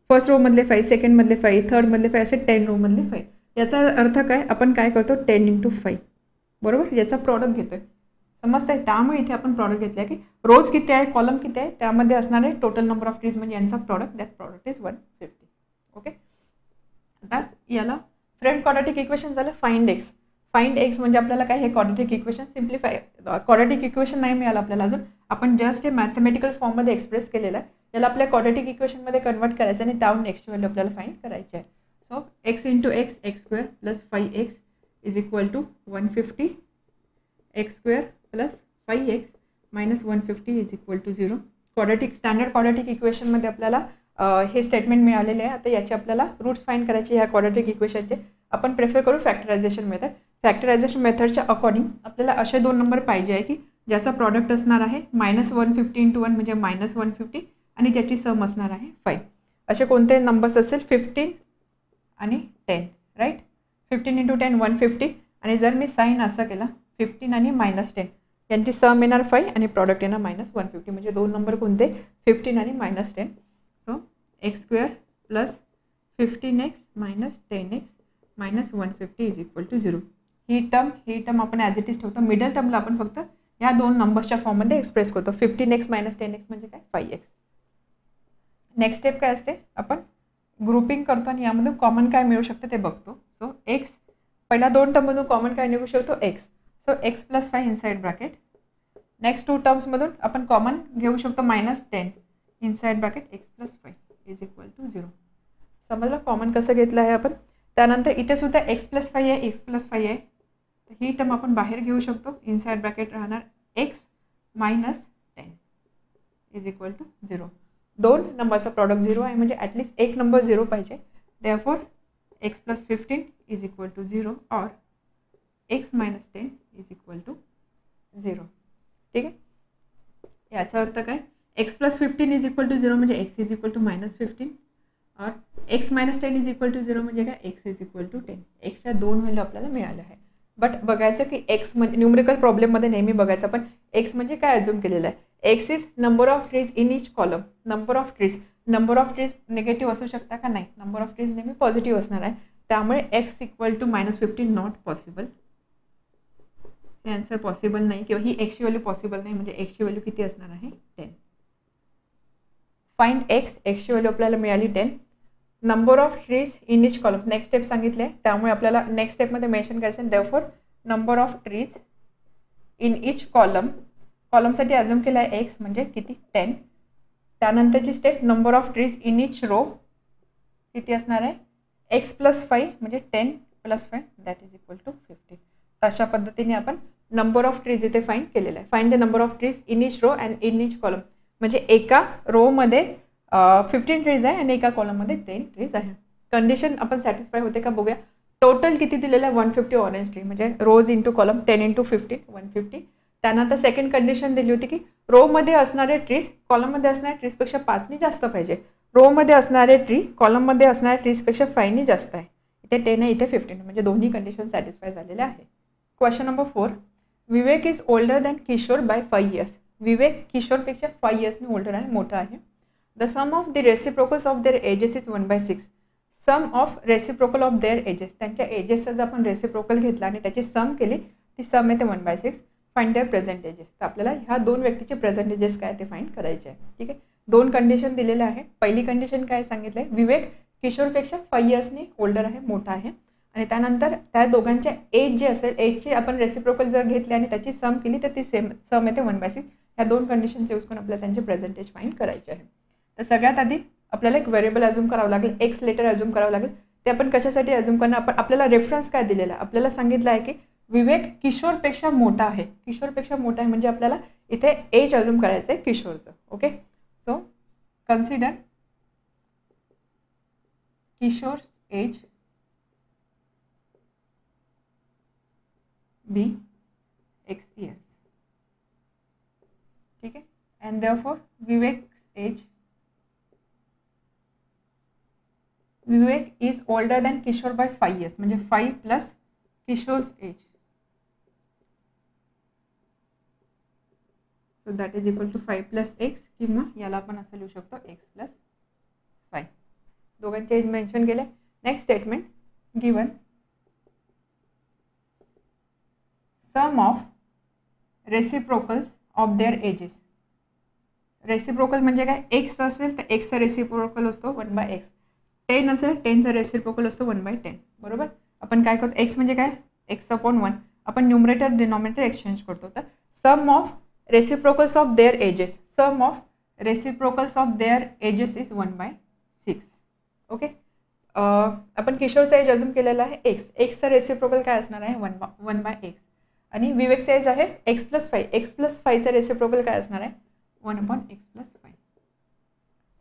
फर्स्ट रोमधले 5, सेकंडमधले 5, थर्डमधले 5, असे 10 रोमधले 5. याचा अर्थ काय, आपण काय करतो 10 × 5 बरोबर, याचा प्रॉडक्ट घेतो आहे. समजतं आहे. त्यामुळे इथे आपण प्रॉडक्ट घेतला आहे की रोज किती आहे, कॉलम किती आहे, त्यामध्ये असणारे टोटल नंबर ऑफ ट्रीज म्हणजे यांचा product, that product is 150. Okay. आता याला फ्रेंड क्वाड्रॅटिक इक्वेशन झालं. Find x. फाइंड एक्स म्हणजे आपल्याला काय, हे quadratic equation simplify, quadratic equation नाही मिळालं आपल्याला अजून, आपण जस्ट हे मॅथमॅटिकल फॉर्ममध्ये एक्सप्रेस केलेलं आहे. याला आपल्या क्वाड्रॅटिक इक्वेशनमध्ये कन्वर्ट करायचं आणि त्याहून एक्सची व्हॅल्यू आपल्याला फाइंड करायची आहे. So x into x, x square plus 5x is equal to 150, x square plus 5x minus 150 is equal to 0. Quadratic, standard quadratic इक्वेशनमध्ये आपल्याला हे स्टेटमेंट मिळालेले आहे. आता याचे आपल्याला रूट्स फाइंड करायचे ह्या क्वाड्रॅटिक इक्वेशनचे. आपण प्रेफर करू फॅक्टरायझेशन मेथड. फॅक्टरायझेशन मेथडच्या अकॉर्डिंग आपल्याला असे दोन नंबर पाहिजे आहे की ज्याचा प्रॉडक्ट असणार आहे -150 इंटू 1 म्हणजे -150 आणि ज्याची सम असणार आहे 5. असे कोणते नंबर्स असेल 15 आणि 10, राईट. 15 इंटू 10 150 आणि जर मी साईन असं केला 15 आणि -10 यांची सम येणार 5 आणि प्रॉडक्ट येणार -150, म्हणजे दोन नंबर कोणते 15 आणि -10. So x square plus 15x minus 10x minus 150 is equal to 0. ही टर्म आपण ॲज इट इज ठेवतो. मिडल टर्मला आपण फक्त या दोन नंबर्सच्या फॉर्ममध्ये एक्सप्रेस करतो. 15x मायनस 10x म्हणजे काय 5x. नेक्स्ट स्टेप काय असते, आपण ग्रुपिंग करतो आणि यामधून कॉमन काय मिळू शकतं ते बघतो. सो एक्स, पहिल्या दोन टर्ममधून कॉमन काय निघू शकतो x. So x plus 5 inside bracket. Next two टर्म्समधून आपण कॉमन घेऊ शकतो -10 inside bracket x plus 5 is equal to 0. समजलं कॉमन कसं घेतलं आहे आपण. त्यानंतर इथे सुद्धा एक्स प्लस 5 आहे, एक्स प्लस 5 आहे, तर ही टर्म आपण बाहेर घेऊ शकतो. इनसाइड ब्रॅकेट राहणार x minus 10 is equal to 0. दोन नंबरचा प्रॉडक्ट 0 आहे म्हणजे ॲटलिस्ट एक नंबर 0 पाहिजे. Therefore x plus 15 is equal to 0 और x minus 10 is equal to 0. ठीक आहे. याचा अर्थ काय, x plus 15 is equal to 0 म्हणजे एक्स इज इक्वल टू -15 और x minus 10 is equal to 0 म्हणजे काय एक्स इज इक्वल टू 10. एक्सच्या दोन व्हॅल्यू आपल्याला मिळाल्या आहे. बट बघायचं की एक्स म्हणजे न्यूमरिकल प्रॉब्लेममध्ये नेहमी बघायचं आपण एक्स म्हणजे काय अज्युम केलेलं आहे. X is number of trees in each column. Number of trees negative असू शकता का, नाही. नंबर ऑफ ट्रीज नेहमी पॉझिटिव्ह असणार आहे. त्यामुळे x equal to -15 not possible. हे आन्सर पॉसिबल नाही किंवा ही एक्सची व्हॅल्यू पॉसिबल नाही, म्हणजे एक्सची व्हॅल्यू किती असणार आहे 10. फाइंड एक्स, एक्सची व्हॅल्यू आपल्याला मिळाली 10. Number of trees in each column next step सांगितले, त्यामुळे आपल्याला नेक्स्ट स्टेपमध्ये मेन्शन करायचं आहे. Therefore number of trees in each कॉलमसाठी अज्युम केला आहे एक्स म्हणजे किती 10. त्यानंतरची step number of trees in each row किती असणार आहे एक्स प्लस 5 म्हणजे 10 plus 5 that is equal to 50. अशा पद्धतीने आपण नंबर ऑफ ट्रीज इथे फाइंड केलेलं आहे. Find the number of trees in each row and in each column म्हणजे एका रोमध्ये 15 ट्रीज आहे आणि एका कॉलममध्ये 10 ट्रीज आहे. कंडिशन आपण सॅटिस्फाय होते का बघूया. टोटल किती दिलेलं आहे 150 ऑरेंज ट्री म्हणजे रोज इंटू कॉलम 10 इंटू 15 150. त्यानंतर सेकंड कंडिशन दिली होती की रोमध्ये असणारे ट्रीज कॉलममध्ये असणाऱ्या ट्रीजपेक्षा 5 जास्त पाहिजे. रोमध्ये असणारे ट्री कॉलममध्ये असणाऱ्या ट्रीजपेक्षा 5 जास्त आहे. इथे 10 आहे, इथे 15 म्हणजे दोन्ही कंडिशन सॅटिस्फाय झालेल्या आहे. Question number 4. Vivek is older than Kishore by 5 years. Vivek किशोरपेक्षा 5 yearsने ओल्डर आहे, मोठा आहे. The sum of the reciprocals of their ages is 1/6. Sum of reciprocal of their ages, त्यांच्या एजेसचा जर आपण रेसिप्रोकल घेतला आणि त्याची सम केली ती सम येते 1/6. Find their present ages. तर आपल्याला ह्या दोन व्यक्तीचे प्रेझेंट एजेस काय ते फाइंड करायचे आहे. ठीक आहे. दोन कंडिशन दिलेल्या आहे. पहिली कंडिशन काय सांगितलं आहे, विवेक किशोरपेक्षा 5 yearsने ओल्डर आहे, मोठा आहे. आणि त्यानंतर त्या दोघांच्या एज जे असेल एजचे आपण रेसिप्रोकल जर घेतले आणि त्याची सम केली तर ती सम येते 1/6. ह्या दोन कंडिशन यूज करून आपल्याला त्यांचे प्रेझेंटेज फाइंड करायचे आहे. तर सगळ्यात आधी आपल्याला एक व्हेरिएबल अज्युम करावं लागेल, एक्स लेटर अज्युम करावं लागेल. ते आपण कशासाठी अज्युम करणार, आपल्याला रेफरन्स काय दिलेला आहे, आपल्याला सांगितलं आहे की विवेक किशोरपेक्षा मोठा आहे. किशोरपेक्षा मोठा आहे म्हणजे आपल्याला इथे एज अज्युम करायचं आहे किशोरचं. Okay. So consider Kishore's age be x years. ठीक है. And therefore Vivek is older than Kishore by 5 years म्हणजे 5 plus Kishore's age. So that is equal to 5 plus x किंवा याला आपण असं लिहू शकतो एक्स प्लस 5. दोघांचे एज मेन्शन केले. Next statement given sum of reciprocals of their ages. Reciprocal म्हणजे काय, एक्स असेल तर एक्सचा रेसिप्रोकल असतो 1/x. 10 असेल 10चा रेसिप्रोकल असतो 1/10. बरोबर. आपण काय करतो, एक्स म्हणजे काय x/1 आपण न्यूमरेटर डिनॉमिनेटर एक्सचेंज करतो. तर sum of reciprocals of their ages, sum of reciprocals of their ages is 1/6. Okay, आपण किशोरचा एज अजून केलेला आहे एक्स. एक्सचा रेसिप्रोकल काय असणार आहे 1/x. आणि विवेकचा एज आहे x+5. x+5चा रेसिप्रोकल काय असणार आहे 1/x+5.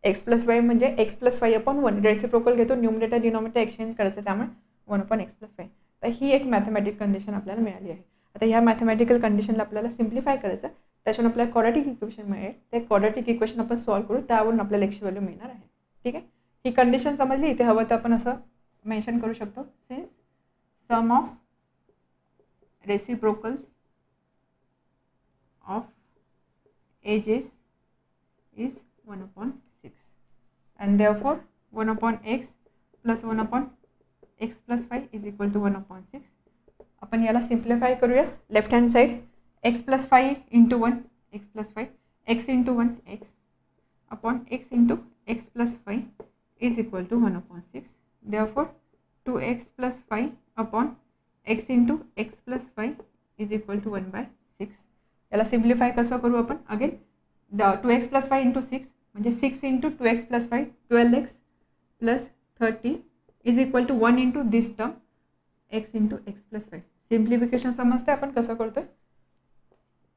x+5 म्हणजे x+5/1. रेसिप्रोकल घेतो, न्यूमरेटर डिनॉमिनेटर एक्सचेंज करायचं, त्यामुळे 1/x+5. तर ही एक मॅथमॅटिक कंडिशन आपल्याला मिळाली आहे. आता ह्या मॅथमॅटिकल कंडिशनला आपल्याला सिम्प्लिफाय करायचं, त्याच्यावरून आपल्याला क्वाड्रॅटिक इक्वेशन मिळेल. ते क्वाड्रॅटिक इक्वेशन आपण सॉल्व्ह करू, त्यावरून आपल्याला एक्सची व्हॅल्यू मिळणार आहे. ठीक आहे, ही कंडिशन समजली. इथे हवं तर आपण असं मेन्शन करू शकतो, since sum of reciprocals of ages is 1/6 and therefore 1/x plus 1/x+5 is equal to 1/6. आपण याला सिम्प्लिफाय करूया. Left hand side x+5 into 1 x+5 x into 1 x upon x into x+5 is equal to 1/6. Therefore 2x plus 5 upon x into x+5 is equal to 1/6. याला simplify कसं करू आपण again 2x plus 5 into 6 म्हणजे 6 into 2x plus 5 12x plus 30 is equal to 1 into this term x into x+5. Simplification समजते आपण कसं करतोय.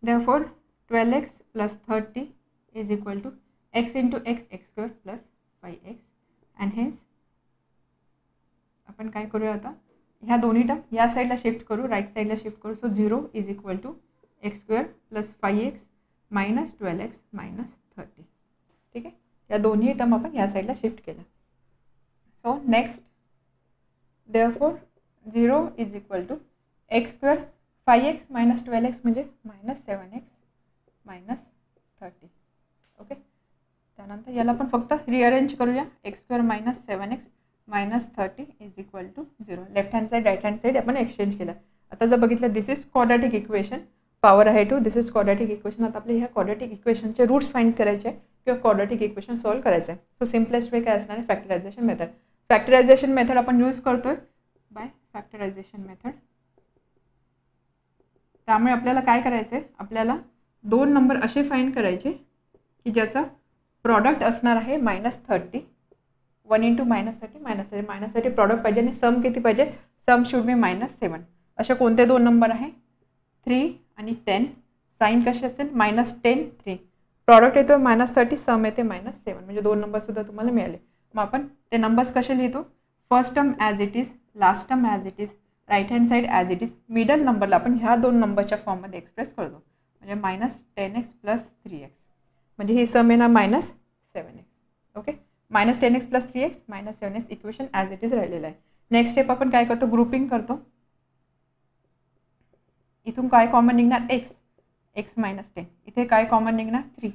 Therefore 12x plus 30 is equal to x into x x² plus 5x and hence आपण काय करूया आता ह्या दोन्ही टर्म या साईडला शिफ्ट करू, राईट साईडला शिफ्ट करू. So 0 is equal to x² plus 5x minus 12x minus 30. ठीक आहे, या दोन्ही टर्म आपण या साईडला शिफ्ट केल्या. So next therefore 0 is equal to x² 5x minus 12x म्हणजे मायनस 7x मायनस 30. ओके, त्यानंतर याला आपण फक्त रिअरेंज करूया. x² minus 7x minus 30 is equal to 0. Left hand side right hand side आपण एक्सचेंज केलं. आता जर बघितलं this is quadratic equation, power आहे 2, दिस इज क्वाड्रॅटिक इक्वेशन. आता आपल्या ह्या क्वाड्रॅटिक इक्वेशनचे रूट्स फाइंड करायचे आहे किंवा क्वाड्रॅटिक इक्वेशन सॉल्व्ह करायचं आहे. सो सिम्पलेस्ट वे काय असणार आहे फॅक्टरायझेशन मेथड. फॅक्टरायझेशन मेथड आपण यूज करतोय बाय फॅक्टरायझेशन मेथड. त्यामुळे आपल्याला काय करायचं आहे, आपल्याला दोन नंबर असे फाइंड करायचे की ज्याचा प्रॉडक्ट असणार आहे -30. 1 into -30 -30 प्रॉडक्ट पाहिजे आणि सम किती पाहिजे, सम शुड बी -7. असे कोणते दोन नंबर आहे 3 आणि 10. साइन कशी असतील -10 3. प्रॉडक्ट येतो -30, सम येते -7 म्हणजे दोन नंबरसुद्धा तुम्हाला मिळाले. मग आपण ते नंबर्स कसे लिहितो, first term as it is, last term as it is, right hand side as it is, middle नंबरला आपण ह्या दोन नंबरच्या फॉर्ममध्ये एक्सप्रेस करतो. म्हणजे -10x प्लस 3x म्हणजे ही सम येणार -7x. Okay, -10x plus 3x -7x equation as it is राहिलेलं आहे. नेक्स्ट स्टेप आपण काय करतो, ग्रुपिंग करतो. इथून काय कॉमन निघणार x, x -10. इथे काय कॉमन निघणार 3,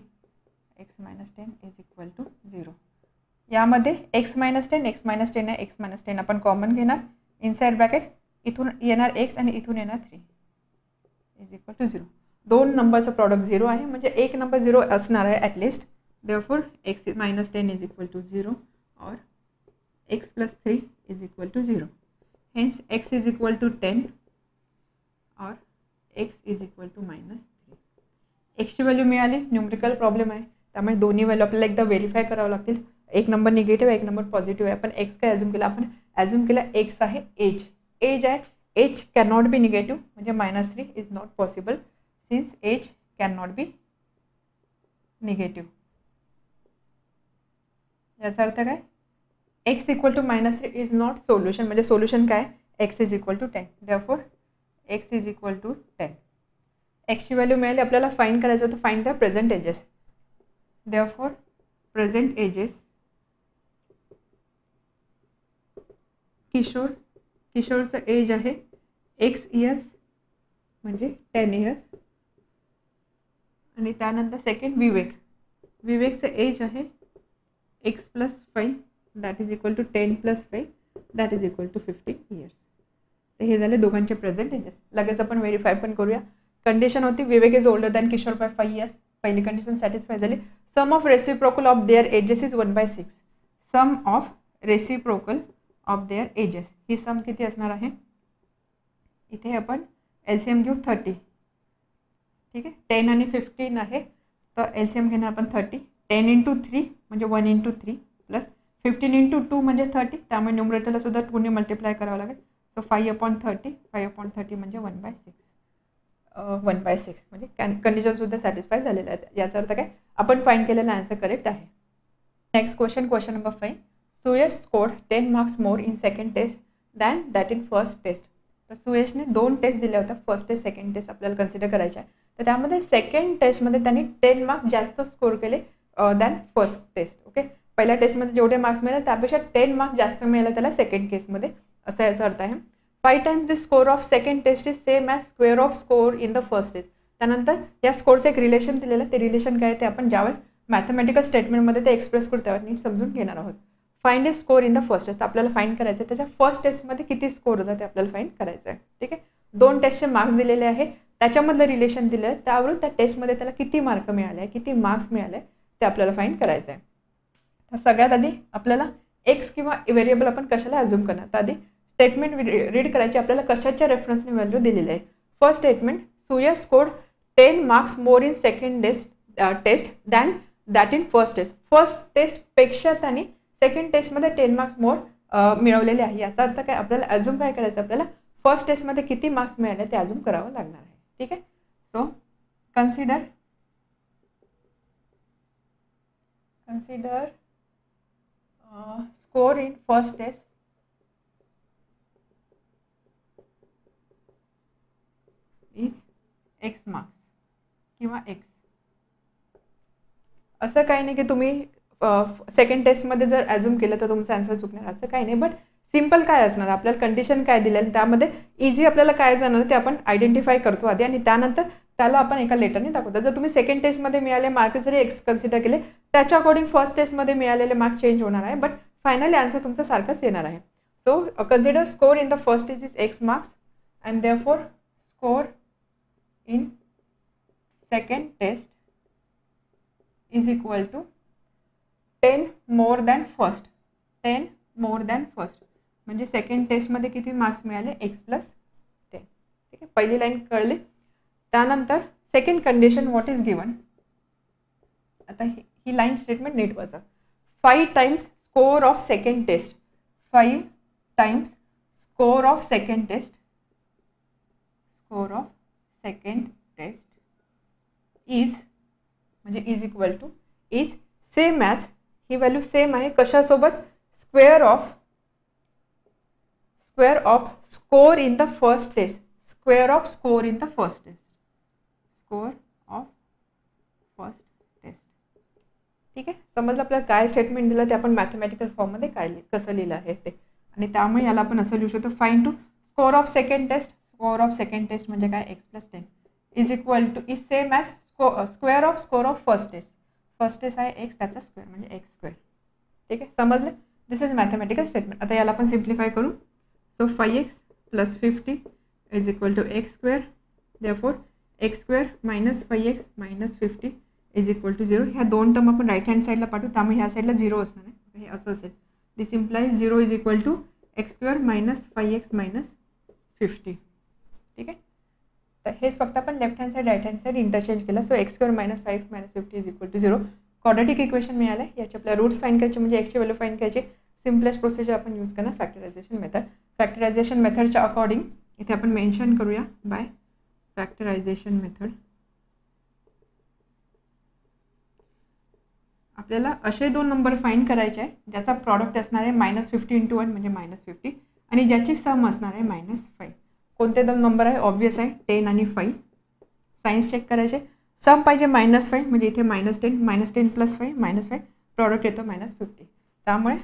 x -10 इज इक्वल टू 0. यामध्ये x -10 x -10 आहे, x -10 आपण कॉमन घेणार. इनसाइड ब्रॅकेट इथून येणार x आणि इथून येणार 3 इज इक्वल टू 0. दोन नंबरचं प्रॉडक्ट 0 आहे म्हणजे एक नंबर 0 असणार आहे at least. Therefore x -10 is equal to 0 or x plus 3 is equal to 0. Hence x is equal to 10 or x is equal to -3. x ची व्हॅल्यू मिळाली. न्यूमरिकल प्रॉब्लेम आहे त्यामुळे दोन्ही व्हॅल्यू आपल्याला एकदा व्हेरीफाय करावं लागतील. एक नंबर निगेटिव्ह एक नंबर पॉझिटिव्ह आहे. आपण x काय ॲझ्युम केला, आपण ॲझ्युम केला x आहे एज. एज आहे, age can not be negative म्हणजे -3 is not possible since age can not be negative. याचा अर्थ काय, x equal to -3 is not solution म्हणजे सोल्युशन काय, x is equal to 10. Therefore x is equal to 10. x ची value मिळाली. आपल्याला find करायचं होतं, find the present ages. Therefore present ages किशोरचं एज आहे x इयर्स म्हणजे 10 इयर्स. आणि त्यानंतर सेकंड विवेकचं एज आहे x plus 5 that is equal to 10 plus 5 that is equal to 50 years. तर हे झाले दोघांचे प्रेझेंट एजेस. लगेच आपण व्हेरीफाय पण करूया. कंडिशन होती Vivek is older than Kishore by 5 years. पहिली कंडिशन सॅटिस्फाय झाली. Sum of reciprocal of their ages is 1/6. Sum of reciprocal of their ages, ही सम किती असणार आहे, इथे आपण LCM घेऊ 30. ठीक आहे, 10 आणि 15 आहे, तर LCM घेणार आपण 30. 10 × 3 म्हणजे 1 × 3 प्लस 15 × 2 म्हणजे 30, त्यामुळे न्यूमरेटरला सुद्धा 2ने मल्टिप्लाय करावं लागेल. सो 5/30, 5/30 म्हणजे 1/6. 1/6 म्हणजे कंडिशनसुद्धा सॅटिस्फाय झालेलं आहे. याचा अर्थ काय, आपण फाइंड केलेला आन्सर करेक्ट आहे. Next question number 5. Suyash scored 10 marks more in second test than that in first test. तर सुयशने 2 टेस्ट दिल्या होत्या, फर्स्ट टेस्ट सेकंड टेस्ट आपल्याला कन्सिडर करायच्या आहे. तर त्यामध्ये सेकंड टेस्टमध्ये त्यांनी 10 मार्क्स जास्त स्कोर केले दॅन फर्स्ट टेस्ट. ओके, पहिल्या टेस्टमध्ये जेवढे मार्क्स मिळाले त्यापेक्षा 10 मार्क्स जास्त मिळाले त्याला सेकंड केसमध्ये, असं याचा अर्थ आहे. 5 times the score of second test is same as square of score in the first test. त्यानंतर या स्कोरचं एक रिलेशन दिलेलं आहे, ते रिलेशन काय आहे ते आपण ज्यावेळेस मॅथमॅटिकल स्टेटमेंटमध्ये ते एक्सप्रेस करू तेव्हा नीट समजून घेणार आहोत. Find a score in the first test. आपल्याला फाइंड करायचं आहे त्याच्या फर्स्ट टेस्टमध्ये किती स्कोर होता ते आपल्याला फाइंड करायचं आहे. ठीक आहे, 2 टेस्टचे मार्क्स दिलेले आहे, त्याच्यामधलं रिलेशन दिलं आहे, त्यावरून त्या टेस्टमध्ये त्याला किती मार्क मिळाले, किती मार्क्स मिळाले ते आपल्याला फाइंड करायचं आहे. तर सगळ्यात आधी आपल्याला एक्स किंवा व्हेरिएबल आपण कशाला अज्युम करणार, तर आधी स्टेटमेंट रीड करायची. आपल्याला कशाच्या रेफरन्सने व्हॅल्यू दिलेली आहे. First statement, Suyash scored 10 marks more in second test than that in first test. First टेस्टपेक्षा त्यांनी सेकंड टेस्टमध्ये 10 मार्क्स मोर मिळवलेले आहे. याचा अर्थ काय, आपल्याला अज्युम काय करायचं, आपल्याला फर्स्ट टेस्टमध्ये किती मार्क्स मिळाले ते अज्युम करावं लागणार आहे. ठीक आहे, so consider score in first test is x marks किंवा एक्स. असं काही नाही की तुम्ही सेकंड टेस्टमध्ये जर ॲज्युम केलं तर तुमचं आन्सर चुकणार, असं काही नाही. बट सिम्पल काय असणार, आपल्याला कंडिशन काय दिली आणि त्यामध्ये इझी आपल्याला काय जाणार ते आपण आयडेंटिफाय करतो आधी, आणि त्यानंतर त्याला आपण एका लेटरने दाखवतो. जर तुम्ही सेकंड टेस्टमध्ये मिळाले मार्क जरी एक्स कन्सिडर केले, त्याच्या अकॉर्डिंग फर्स्ट टेस्टमध्ये मिळालेले मार्क चेंज होणार आहे, बट फायनली आन्सर तुमचं सारखंच येणार आहे. So consider score in the first test is x marks and therefore score in second test is equal to 10 more than first. 10 more than first म्हणजे second टेस्टमध्ये किती marks मिळाले, x + 10. ठीक आहे, पहिली लाईन कळली. त्यानंतर second condition what is given. आता ही लाईन स्टेटमेंट नीट वाचा. 5 times score of second test, 5 times score of second test, score of second test is म्हणजे is equal to is same as, ही व्हॅल्यू सेम आहे कशासोबत, square of score in the first test, square of score in the first test, score of first test. ठीक आहे, समजलं आपल्याला काय statement दिलं ते आपण मॅथमॅटिकल फॉर्ममध्ये काय कसं लिहिलं आहे ते, आणि त्यामुळे याला आपण असं लिहू शकतो. Find to score of second test, score of second test म्हणजे काय, x + 10 is equal to is same as square of score of first test. First test आहे एक्स, त्याचा स्क्वेअर म्हणजे x². ठीक आहे, समजलं. This is mathematical statement. आता याला आपण सिम्प्लिफाय करू. So 5x + 50 is equal to x². Therefore x² - 5x - 50 is equal to 0. ह्या 2 टर्म आपण राईट हँड साईडला पाठवू, त्यामुळे ह्या साईडला 0 असणार आहे. हे असं असेल. This implies 0 is equal to x² - 5x - 50. ठीक आहे, तर हेच फक्त आपण left hand side right hand side interchange केलं. So x² - 5x - 50 is equal to 0. Quadratic equation मिळालं आहे. याचे आपल्या रूट्स फाइंड करायचे, म्हणजे एक्सची व्हॅल्यू फाइंड करायची. सिम्पलेस्ट प्रोसिजर आपण यूज करणार फॅक्टरायझेशन मेथड. फॅक्टरायझेशन मेथडच्या अकॉर्डिंग इथे आपण मेन्शन करूया बाय फॅक्टरायझेशन मेथड. आपल्याला असे 2 नंबर फाइंड करायचे आहे ज्याचा प्रॉडक्ट असणार आहे -50 × 1 म्हणजे -50, आणि ज्याची सम असणार आहे -5. कोणते 2 नंबर आहे, ऑब्वियस आहे 10 आणि 5. सायन्स चेक करायचे. सम पाहिजे -5 म्हणजे इथे -10 -10 + 5 -5 प्रॉडक्ट येतो -50. त्यामुळे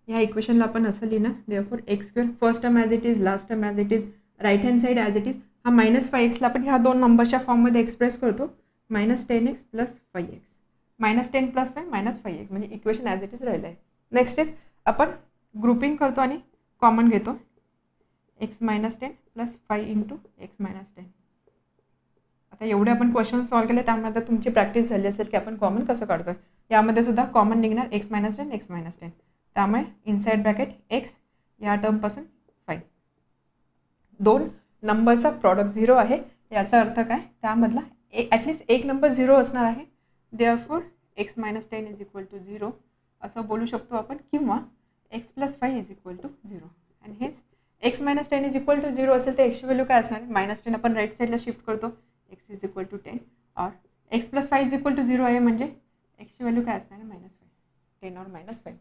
ह्या इक्वेशनला आपण असं लिहिणार. Therefore x² first term as it is, last term as it is, right hand side as it is. हा -5xला आपण ह्या 2 नंबरच्या फॉर्ममध्ये एक्सप्रेस करतो. -10x + 5x, -10 + 5 -5x म्हणजे इक्वेशन ॲज इट इज राहिलं आहे. नेक्स्ट स्टेप आपण ग्रुपिंग करतो आणि कॉमन घेतो. x - 10 + 5 × x - 10. आता एवढे आपण क्वेश्चन सॉल्व केले, त्यामुळे आता तुमची प्रॅक्टिस झाली असेल की आपण कॉमन कसं काढतोय. यामध्ये सुद्धा कॉमन निघणार x - 10 x - 10. त्यामुळे इनसाइड ब्रॅकेट x या टर्मपासून 5. 2 नंबरचा प्रॉडक्ट 0 आहे. याचा अर्थ काय, त्यामधला ॲटलिस्ट एक नंबर 0 असणार आहे. Therefore x - 10 is equal to 0 असं बोलू शकतो आपण, किंवा x + 5 इज इक्वल टू 0. आणि हेच x - 10 इज इक्वल टू 0 असेल तर एक्सची व्हॅल्यू काय असणार आहे, -10 आपण राईट साईडला शिफ्ट करतो, x इज इक्वल टू 10. और x + 5 इज इक्वल टू 0 आहे म्हणजे एक्सची व्हॅल्यू काय असणार आहे, -5, 10 और -5.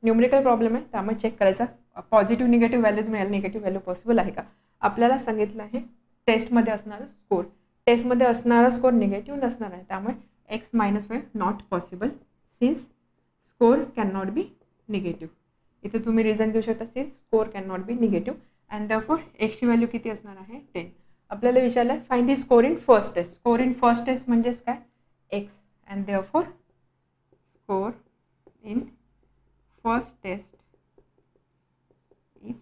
न्यूमरिकल प्रॉब्लेम आहे, त्यामुळे चेक करायचा पॉझिटिव्ह निगेटिव्ह व्हॅल्यूज मिळाले, निगेटिव्ह व्हॅल्यू पॉसिबल आहे का. आपल्याला सांगितलं आहे टेस्टमध्ये असणारा स्कोर, टेस्टमध्ये असणारा स्कोर निगेटिव्ह नसणार आहे, त्यामुळे x - 5 not possible since score can not be negative. इथे तुम्ही रिझन देऊ शकता, since score can not be negative and therefore एक्सची व्हॅल्यू किती असणार आहे, 10. आपल्याला विचारलं आहे find the score in first test. Score in first test म्हणजेच काय, x, and therefore score in first test is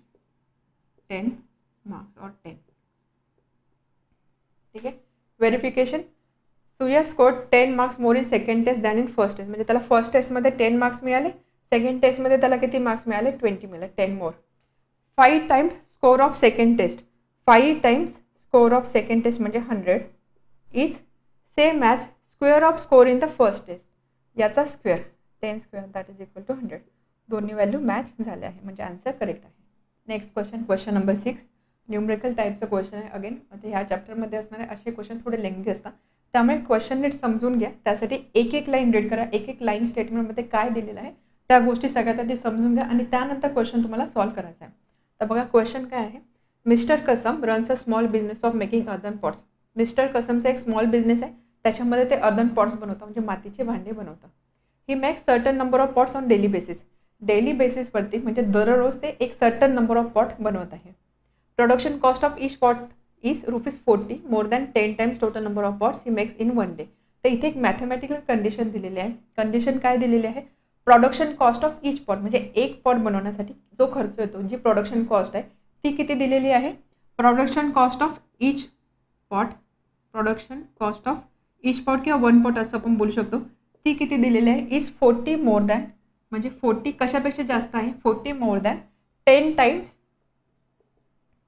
10 marks और 10. ठीक आहे. Verification, Surya score 10 marks more in second test than in first test. म्हणजे त्याला फर्स्ट टेस्टमध्ये 10 marks मिळाले, second टेस्टमध्ये त्याला किती मार्क्स मिळाले, 20 मिळाले, 10 more. 5 times score of second test, 5 times score of second test म्हणजे 100 is same as square of score in the first test. याचा square 10 square that is equal to 100. दोन्ही व्हॅल्यू मॅच झाले आहे म्हणजे आन्सर करेक्ट आहे. Next question, question number 6, numerical टाईपचं question आहे. Again आता ह्या चॅप्टरमध्ये असणारे असे क्वेश्चन थोडे लेंथी असतात, त्यामुळे क्वेश्चन नीट समजून घ्या. त्यासाठी एक एक लाईन रीड करा, एक एक लाईन स्टेटमेंटमध्ये काय दिलेलं आहे त्या गोष्टी सगळ्यात आधी समजून घ्या आणि त्यानंतर क्वेश्चन तुम्हाला सॉल्व्ह करायचा आहे. तर बघा क्वेश्चन काय आहे, mister Kasam runs a small business of making earthen pots. Mister कसमचा एक स्मॉल बिझनेस आहे, त्याच्यामध्ये ते अर्दन पॉट्स बनवतात म्हणजे मातीचे भांडे बनवतात. ही makes certain number of pots on daily basis. Daily बेसिसवरती म्हणजे दररोज ते एक सर्टन नंबर ऑफ पॉट बनवत आहे. Production cost of each pot is ₹40 more than 10 times total number of pots he makes in 1 day. तर इथे एक मॅथमॅटिकल कंडिशन दिलेली आहे. कंडिशन काय दिलेली आहे, production cost of each pot म्हणजे एक पॉट बनवण्यासाठी जो खर्च येतो, जी प्रोडक्शन कॉस्ट आहे ती किती दिलेली आहे. Production cost of each pot, production cost of each pot किंवा 1 पॉट असं आपण बोलू शकतो, ती किती दिलेली आहे, इज 40 मोर दॅन म्हणजे 40 कशापेक्षा जास्त आहे, 40 more than 10 times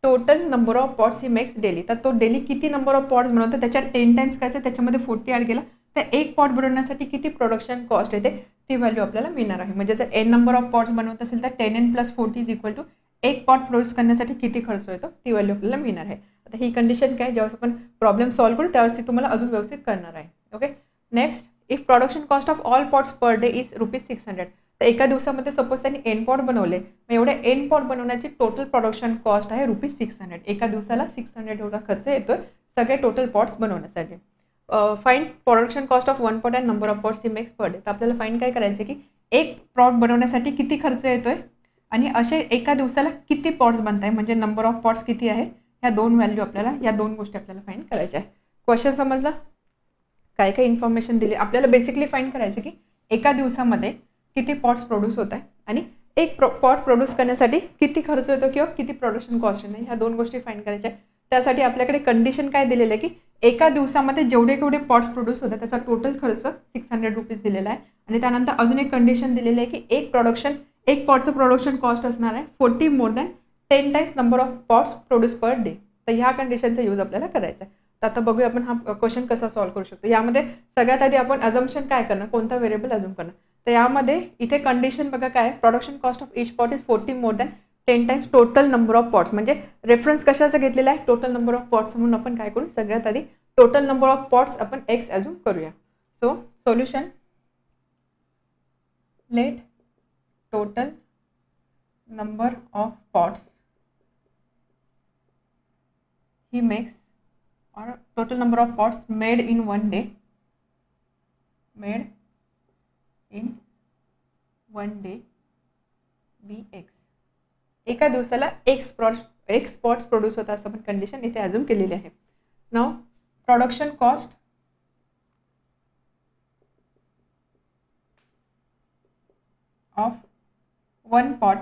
total number of pots he makes daily. तर तो डेली किती नंबर ऑफ पॉट्स बनवतो त्याच्यात 10 टाइम्स काय, त्याच्यामध्ये 40 ॲड केला तर एक पॉट बनवण्यासाठी किती प्रोडक्शन कॉस्ट येते ती व्हॅल्यू आपल्याला मिळणार आहे. म्हणजे जर n नंबर ऑफ पॉट्स बनवत असेल तर 10n + 40 इज इक्वल टू एक पॉट प्रोड्यूस करण्यासाठी किती खर्च येतो ती व्हॅल्यू आपल्याला मिळणार आहे. आता ही कंडिशन काय, जेव्हा आपण प्रॉब्लेम सॉल्व्ह करू त्यावेळेस ती तुम्हाला अजून व्यवस्थित करणार आहे. Okay. Next, if production cost of all pots per day is ₹600. तर एका दिवसामध्ये सपोज त्यांनी n पॉट बनवले, मग एवढे n पॉट बनवण्याची टोटल प्रोडक्शन कॉस्ट आहे ₹600. एका दिवसाला 600 एवढा खर्च येतोय सगळे टोटल पॉट्स बनवण्यासाठी. Find production cost of 1 pot and number of pots he makes per day. तर आपल्याला फाइंड काय करायचं की एक पॉट बनवण्यासाठी किती खर्च येतोय आणि असे एका दिवसाला किती पॉट्स बनत आहे म्हणजे नंबर ऑफ पॉट्स किती आहे, ह्या दोन व्हॅल्यू आपल्याला, या दोन गोष्टी आपल्याला फाइंड करायच्या आहे. क्वेश्चन समजला, काय काय इन्फॉर्मेशन दिली. आपल्याला बेसिकली फाइंड करायचं की एका दिवसामध्ये किती पॉट्स प्रोड्यूस होत आहे आणि एक पॉट प्रोड्यूस करण्यासाठी किती खर्च येतो किंवा किती प्रोडक्शन कॉस्ट आहे, ह्या दोन गोष्टी फाइंड करायच्या. त्यासाठी आपल्याकडे कंडिशन काय दिलेलं आहे की एका दिवसामध्ये जेवढे केवढे पॉट्स प्रोड्यूस होतात त्याचा टोटल खर्च ₹600 दिलेला आहे. आणि त्यानंतर अजून एक कंडिशन दिलेली आहे की एक पॉटचं प्रोडक्शन कॉस्ट असणार आहे 40 more than 10 times number of pots produce per day. तर ह्या कंडिशनचा यूज आपल्याला करायचा आहे. तर आता बघूया आपण हा क्वेश्चन कसा सॉल्व्ह करू शकतो. यामध्ये सगळ्यात आधी आपण अजम्पशन काय करणार, कोणता व्हेरिएबल अजूम करणार. तर यामध्ये इथे कंडिशन बघा काय, production cost of each pot is 40 more than 10 times total number of pots. म्हणजे रेफरन्स कशाचा घेतलेला आहे, टोटल नंबर ऑफ पॉट्स. म्हणून आपण काय करू, सगळ्यात आधी टोटल नंबर ऑफ पॉट्स आपण x अजूम करूया. So solution, let total number of pots he makes और total number of pots made in 1 day, made in 1 day be x. एका दिवसाला एक्स पॉट्स प्रोड्यूस होता असं पण कंडिशन इथे assume केलेली आहे. Now production cost of 1 pot,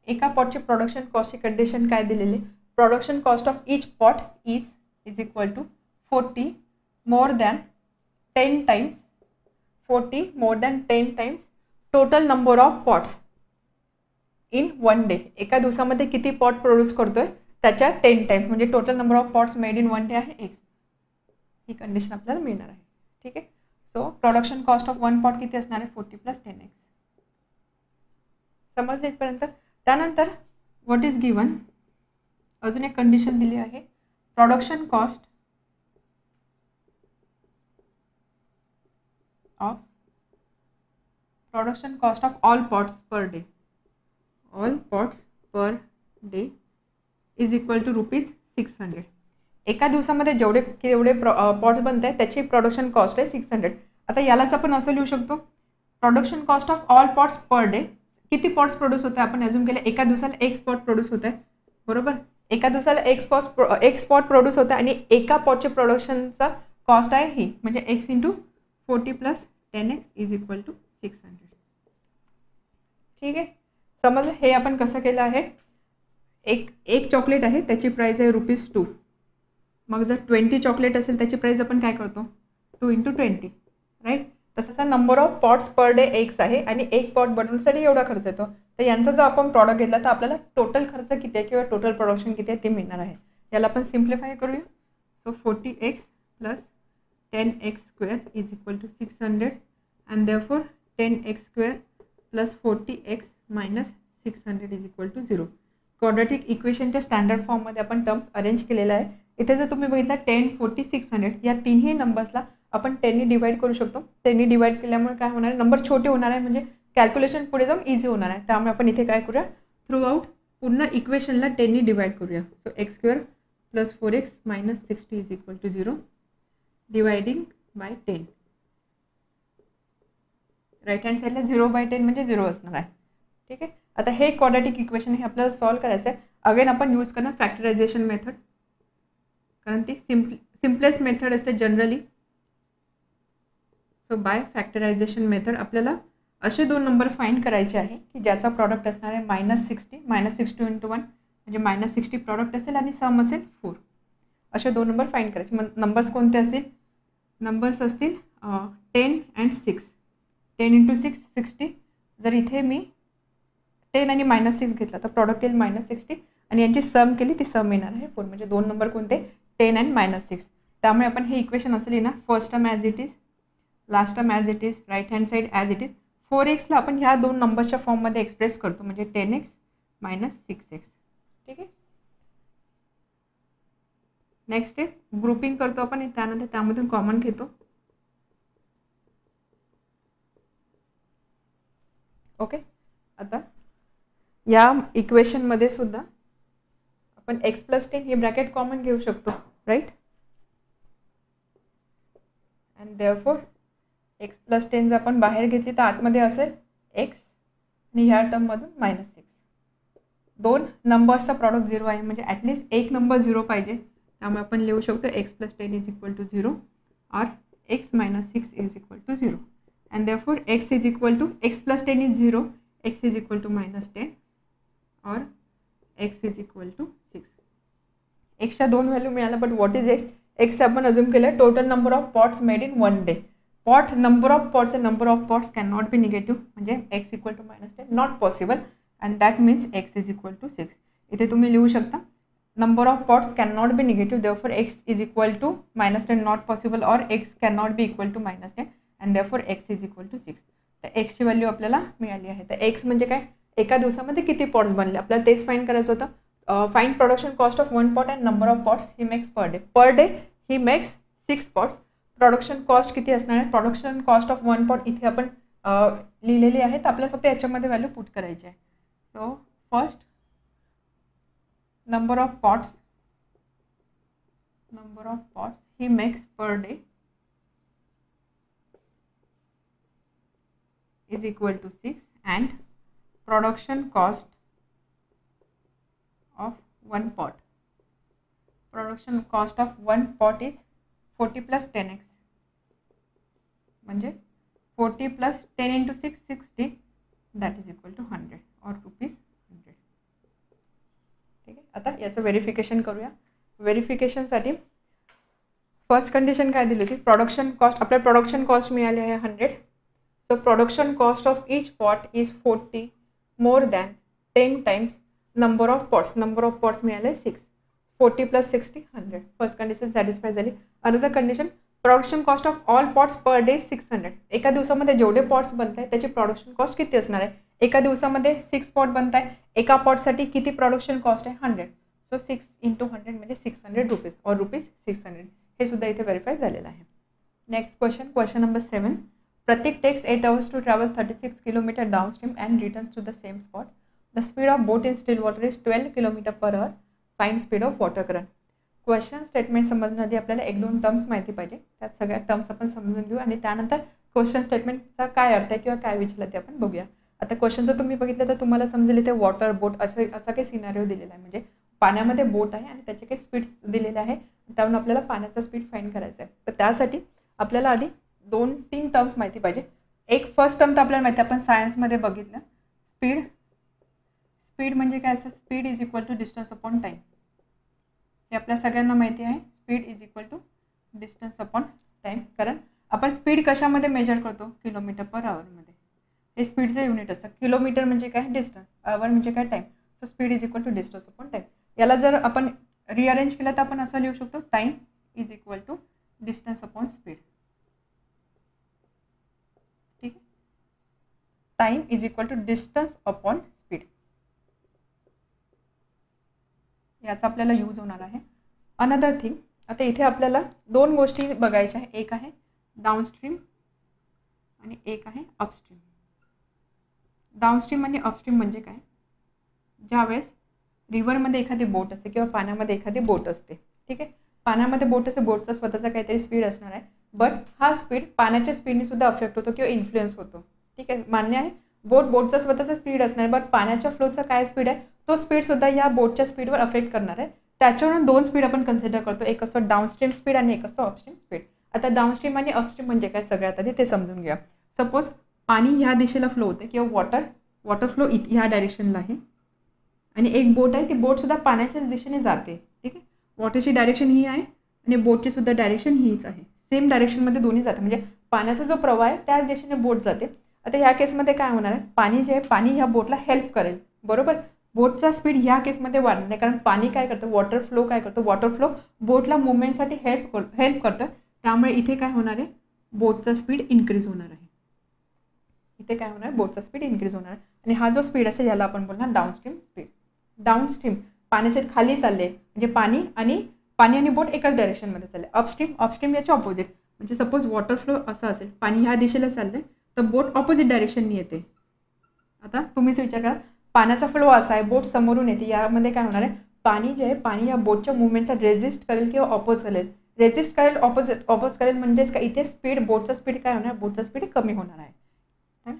एका पॉटची प्रोडक्शन कॉस्टची कंडिशन काय दिलेली, production cost of each pot is equal to 40 more than 10 times, 40 more than 10 times total number of pots in 1 day. एका दिवसामध्ये किती पॉट प्रोड्यूस करतोय त्याच्या 10 टाइम्स, म्हणजे total number of pots made in 1 day आहे x. ही condition आपल्याला मिळणार आहे. ठीक आहे. So production cost of 1 pot किती असणार आहे 40 + 10x. समजले इथपर्यंत. त्यानंतर व्हॉट इज गिवन, अजून एक कंडिशन दिली आहे, production cost of all pots per day is equal to ₹600. एका दिवसामध्ये जेवढे पॉट्स बनत आहेत त्याची प्रोडक्शन कॉस्ट आहे 600. आता यालाच आपण असं लिहू शकतो, production cost of all pots per day. किती पॉट्स प्रोड्यूस होते आपण अज्यूम केलं, एका दिवसाला एक पॉट प्रोड्यूस होत आहे, बरोबर. एका दिवसाला एक पॉट प्रोड्यूस होतं आणि एका पॉटचे प्रोडक्शनचा कॉस्ट आहे ही, म्हणजे x × 40 + 10x is equal to 600. ठीक आहे. समजलं. हे आपण कसं केलं आहे, एक चॉकलेट आहे त्याची प्राईस आहे ₹2. मग जर 20 चॉकलेट असेल त्याची प्राईस आपण काय करतो 2 × 20, राईट. तसं number of pots per day x आहे आणि एक पॉट बनवण्यासाठी एवढा खर्च येतो. तर यांचा जो आपण प्रॉडक्ट घेतला तर आपल्याला टोटल खर्च किती आहे किंवा टोटल प्रोडक्शन किती आहे ते मिळणार आहे. याला आपण सिम्प्लिफाय करूया. So 40x + 10x² is equal to 600 and therefore 10x² + 40x - 600 is equal to 0. Quadratic इक्वेशनच्या स्टँडर्ड फॉर्ममध्ये आपण टर्म्स अरेंज केलेला आहे. इथे जर तुम्ही बघितलं 10, 40, 600 या तिन्ही नंबर्सला आपण 10ने डिवाइड करू शकतो. 10ने डिवाइड केल्यामुळे काय होणार आहे, नंबर छोटे होणार आहे, म्हणजे कॅल्क्युलेशन पुढे जाऊन इझी होणार आहे. त्यामुळे आपण इथे काय करूया, थ्रू आउट पूर्ण इक्वेशनला 10ने डिवाइड करूया. So x² + 4x - 60 is equal to 0 dividing by 10. Right hand साईडला 0/10 म्हणजे 0 असणार आहे. ठीक आहे. आता हे क्वाड्रॅटिक इक्वेशन हे आपल्याला सॉल्व्ह करायचं आहे. अगेन आपण यूज करणार फॅक्टरायझेशन मेथड, कारण ती सिम्पलेस्ट मेथड असते generally. So by factorisation method आपल्याला असे दोन नंबर फाइंड करायचे आहे की ज्याचा प्रॉडक्ट असणार आहे -60 -60 × 1 म्हणजे -60 प्रॉडक्ट असेल आणि सम असेल 4. असे दोन नंबर फाइंड करायचे. मग नंबर्स कोणते असतील, नंबर्स असतील 10 and 6. 10 × 6 60. जर इथे मी 10 आणि -6 घेतला तर प्रॉडक्ट येईल -60 आणि यांची सम केली ती सम येणार आहे 4. म्हणजे दोन नंबर कोणते 10 and -6. त्यामुळे आपण हे इक्वेशन असं लिहिणार, first term as it is, last term as it is, right hand side as it is. 4x ला आपण ह्या दोन नंबर्सच्या फॉर्ममध्ये एक्सप्रेस करतो, म्हणजे 10x - 6x. ठीक आहे. नेक्स्ट आहे ग्रुपिंग करतो आपण, त्यानंतर त्यामधून कॉमन घेतो. ओके. आता या इक्वेशनमध्ये सुद्धा आपण x + 10 हे ब्रॅकेट कॉमन घेऊ शकतो, राईट. अँड देअरफॉर x + 10 जर आपण बाहेर घेतली तर आतमध्ये असेल x आणि ह्या टर्ममधून -6. दोन नंबर्सचा प्रॉडक्ट 0 आहे, म्हणजे ॲटलिस्ट एक नंबर 0 पाहिजे. त्यामुळे आपण लिहू शकतो x + 10 इज इक्वल टू 0 और x - 6 is equal to 0. and therefore x is equal to x plus 10 is 0, x is equal to -10 or x is equal to 6. x च्या दोन व्हॅल्यू मिळाला, but what is x? x आपण assume केलं total number of pots made in 1 day. Pot number of pots and number of pots cannot be negative, म्हणजे x equal to -10 not possible, and that means x is equal to 6. इथे तुम्ही लिहू शकता number of pots cannot be negative, therefore x is equal to -10 not possible, or x cannot be equal to -10 and therefore x is equal to 6. तर x ची value आपल्याला मिळाली आहे. तर x म्हणजे काय, एका दिवसामध्ये किती पॉट्स बनले आपल्याला तेच फाइंड करायचं होतं. Find production cost of 1 pot and number of pots he makes per day he makes 6 pots. Production cost किती असणार आहे, प्रोडक्शन कॉस्ट ऑफ 1 pot इथे आपण लिहिलेली आहे. तर आपल्याला फक्त याच्यामध्ये व्हॅल्यू पुट करायची आहे. So first number of pots he makes per day is equal to 6 and production cost of 1 pot. Production cost of 1 pot is 40 plus 10x, म्हणजे 40 plus 10 into 6 60, that is equal to 100 or rupees 100. ठीक आहे. आता याचं verification करूया. व्हेरिफिकेशनसाठी first condition काय दिली होती, production cost, आपल्या प्रोडक्शन कॉस्ट मिळाली आहे 100. So production cost of each pot is 40 more than 10 times number of pots. Number of pots मिळाले 6. 40 + 60 100. फर्स्ट कंडिशन सॅटिस्फाय झाली. Another condition, production cost of all pots per day 600. एका दिवसामध्ये जेवढे pots बनत आहे त्याची प्रोडक्शन कॉस्ट किती असणार आहे. एका दिवसामध्ये 6 पॉट बनत आहे. एका पॉटसाठी किती प्रोडक्शन कॉस्ट आहे 100. सो 6 × 100 म्हणजे 600 रुपीज और ₹600. हे सुद्धा इथे व्हेरीफाय झालेलं आहे. Next question number 7. Pratik takes 8 hours to travel 36 km downstream and returns to the same spot. The speed of boat in still water is 12 km/h. Find speed of water current. Question statement समजण्याआधी आपल्याला 1-2 terms माहिती पाहिजे. त्यात सगळ्या terms आपण समजून घेऊ आणि त्यानंतर क्वेश्चन स्टेटमेंटचा काय अर्थ आहे किंवा काय विचारलं ते आपण बघूया. आता क्वेश्चन जर तुम्ही बघितलं तर तुम्हाला समजेल इथे वॉटर बोट असा काही सिनारिओ दिलेला आहे. म्हणजे पाण्यामध्ये बोट आहे आणि त्याचे काही स्पीड्स दिलेले आहे. त्यावरून आपल्याला पाण्याचा स्पीड फाइंड करायचा आहे. तर त्यासाठी आपल्याला आधी 2-3 टर्म्स माहिती पाहिजे. एक फर्स्ट टर्म तर आपल्याला माहिती आहे, आपण सायन्समध्ये बघितलं. स्पीड म्हणजे काय असतं. Speed is equal to distance upon time. हे आपल्या सगळ्यांना माहिती आहे. Speed is equal to distance upon time. कारण आपण स्पीड कशामध्ये मेजर करतो, km/h मध्ये. हे स्पीडचं युनिट असतं. किलोमीटर म्हणजे काय, डिस्टन्स. आवर म्हणजे काय, time. So speed is equal to distance upon time. याला जर आपण रिअरेंज केलं तर आपण असं लिहू शकतो, time is equal to distance upon speed. ठीक आहे. Time is equal to distance upon speed. याचा आपल्याला यूज होणार आहे. अनदर थिंग, आता इथे आपल्याला 2 गोष्टी बघायच्या आहे. एक आहे डाऊनस्ट्रीम आणि एक आहे अपस्ट्रीम. डाऊनस्ट्रीम आणि अपस्ट्रीम म्हणजे काय, ज्यावेळेस रिव्हरमध्ये एखादी बोट असते किंवा पाण्यामध्ये एखादी बोट असते. ठीक आहे. पाण्यामध्ये बोट असते, बोटचा स्वतःचा काहीतरी स्पीड असणार आहे. बट हा स्पीड पाण्याच्या स्पीडने सुद्धा अफेक्ट होतो किंवा इन्फ्लुएन्स होतो. ठीक आहे, मान्य आहे. बोटचा स्वतःचा स्पीड असणार आहे, बट पाण्याच्या फ्लोचा काय स्पीड आहे तो स्पीड सुद्धा या बोटच्या स्पीडवर अफेक्ट करणार आहे. त्याच्यावरून 2 स्पीड आपण कन्सिडर करतो. एक असतो डाऊनस्ट्रीम स्पीड आणि एक असतो अपस्ट्रीम स्पीड. आता डाऊनस्ट्रीम आणि अपस्ट्रीम म्हणजे काय सगळ्यात आधी ते समजून घ्या. सपोज पाणी ह्या दिशेला फ्लो होते किंवा वॉटर फ्लो ह्या डायरेक्शनला आहे आणि एक बोट आहे, ती बोटसुद्धा पाण्याच्याच दिशेने जाते. ठीक आहे. वॉटरची डायरेक्शन ही आहे आणि बोटची सुद्धा डायरेक्शन हीच आहे. सेम डायरेक्शनमध्ये दोन्ही जाते. म्हणजे पाण्याचा जो प्रवाह आहे त्याच दिशेने बोट जाते. आता ह्या केसमध्ये काय होणार आहे, पाणी जे आहे पाणी ह्या बोटला हेल्प करेल. बरोबर. बोटचा स्पीड ह्या केसमध्ये वाढणार नाही, कारण पाणी काय करतं, वॉटर फ्लो काय करतो, वॉटर फ्लो बोटला मुवमेंटसाठी हेल्प करतं. त्यामुळे इथे काय होणार आहे, बोटचा स्पीड इन्क्रीज होणार आहे. इथे काय होणार, बोटचा स्पीड इन्क्रीज होणार आहे. आणि हा जो स्पीड असेल याला आपण बोलणार डाऊनस्ट्रीम स्पीड. डाऊनस्ट्रीम पाण्याच्या खाली चालले म्हणजे पाणी आणि बोट एकाच डायरेक्शनमध्ये चालले. अपस्ट्रीम याच्या ऑपोजिट. म्हणजे सपोज वॉटर फ्लो असा असेल, पाणी ह्या दिशेला चाललंय तर बोट ऑपोजिट डायरेक्शननी येते. आता तुम्हीच विचार करा, पाण्याचा फ्लो असा आहे, बोट समोरून येते, यामध्ये काय होणार आहे, पाणी जे आहे पाणी या बोटच्या मुवमेंटला रेजिस्ट करेल किंवा ऑपोज करेल. ऑपोज करेल म्हणजेच काय, इथे स्पीड बोटचा स्पीड काय होणार, बोटचा स्पीड कमी होणार आहे. तर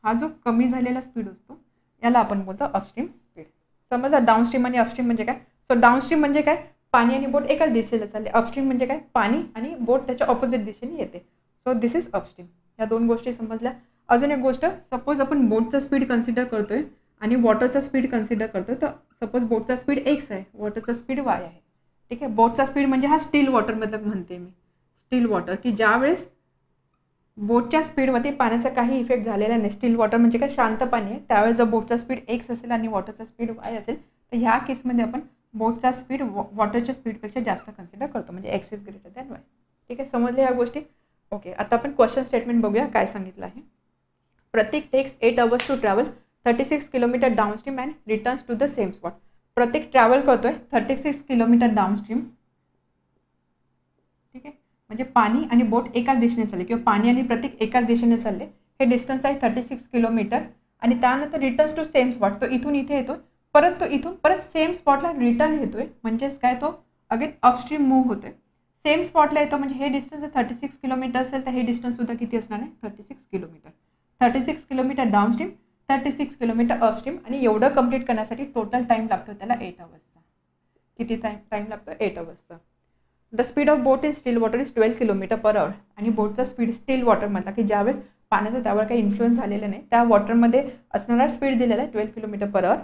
हा जो कमी झालेला स्पीड असतो याला आपण बोलतो अपस्ट्रीम स्पीड. समजा डाऊनस्ट्रीम आणि अपस्ट्रीम म्हणजे काय. सो डाऊनस्ट्रीम म्हणजे काय, पाणी आणि बोट एकाच दिशेला चालले. अपस्ट्रीम म्हणजे काय, पाणी आणि बोट त्याच्या ऑपोजिट दिशेने येते. So this is upstream. या 2 गोष्टी समजल्या. अजून एक गोष्ट, सपोज आपण बोटचा स्पीड कन्सिडर करतोय आणि वॉटरचा स्पीड कन्सिडर करतोय. तर सपोज बोटचा स्पीड x आहे, वॉटरचा स्पीड y आहे. ठीक आहे. बोटचा स्पीड म्हणजे हा स्टील वॉटर मतलब म्हणते मी, स्टील वॉटर, की ज्यावेळेस बोटच्या स्पीडवरती पाण्याचा काही इफेक्ट झालेला नाही. स्टील वॉटर म्हणजे काय, शांत पाणी आहे. त्यावेळेस जर बोटचा स्पीड x असेल आणि वॉटरचा स्पीड y असेल तर ह्या केसमध्ये आपण बोटचा स्पीड वॉटरच्या स्पीडपेक्षा जास्त कन्सिडर करतो, म्हणजे x is greater than y. ठीक आहे, समजले ह्या गोष्टी. ओके, आता आपण क्वेश्चन स्टेटमेंट बघूया काय सांगितलं आहे. Prateek takes 8 hours to travel 36 km downstream and returns to the same spot. Prateek travel करतोय 36 km डाऊनस्ट्रीम. ठीक आहे, म्हणजे पाणी आणि बोट एकाच दिशेने चालले किंवा पाणी आणि प्रतीक एकाच दिशेने चालले. हे डिस्टन्स आहे 36 km. आणि त्यानंतर रिटर्न्स टू सेम स्पॉट, तो इथून इथे येतो, परत तो इथून परत सेम स्पॉटला रिटर्न येतोय. म्हणजेच काय, तो अगेन अपस्ट्रीम मूव्ह होतोय. सेम स्पॉटला येतो म्हणजे हे डिस्टन्स 36 km असेल तर हे डिस्टन्स सुद्धा किती असणार आहे, 36 km. 36 km downstream, 36 km upstream. आणि एवढं कंप्लीट करण्यासाठी टोटल टाईम लागतो त्याला 8 hours. किती टाईम लागतो, 8 hours. The speed of boat in still water is 12 km/h. आणि बोटचा स्पीड स्टील वॉटर म्हणता की ज्यावेळेस पाण्याचा त्यावर काही इन्फ्लुएन्स झालेला नाही त्या वॉटरमध्ये असणारा स्पीड दिलेला आहे 12 km/h.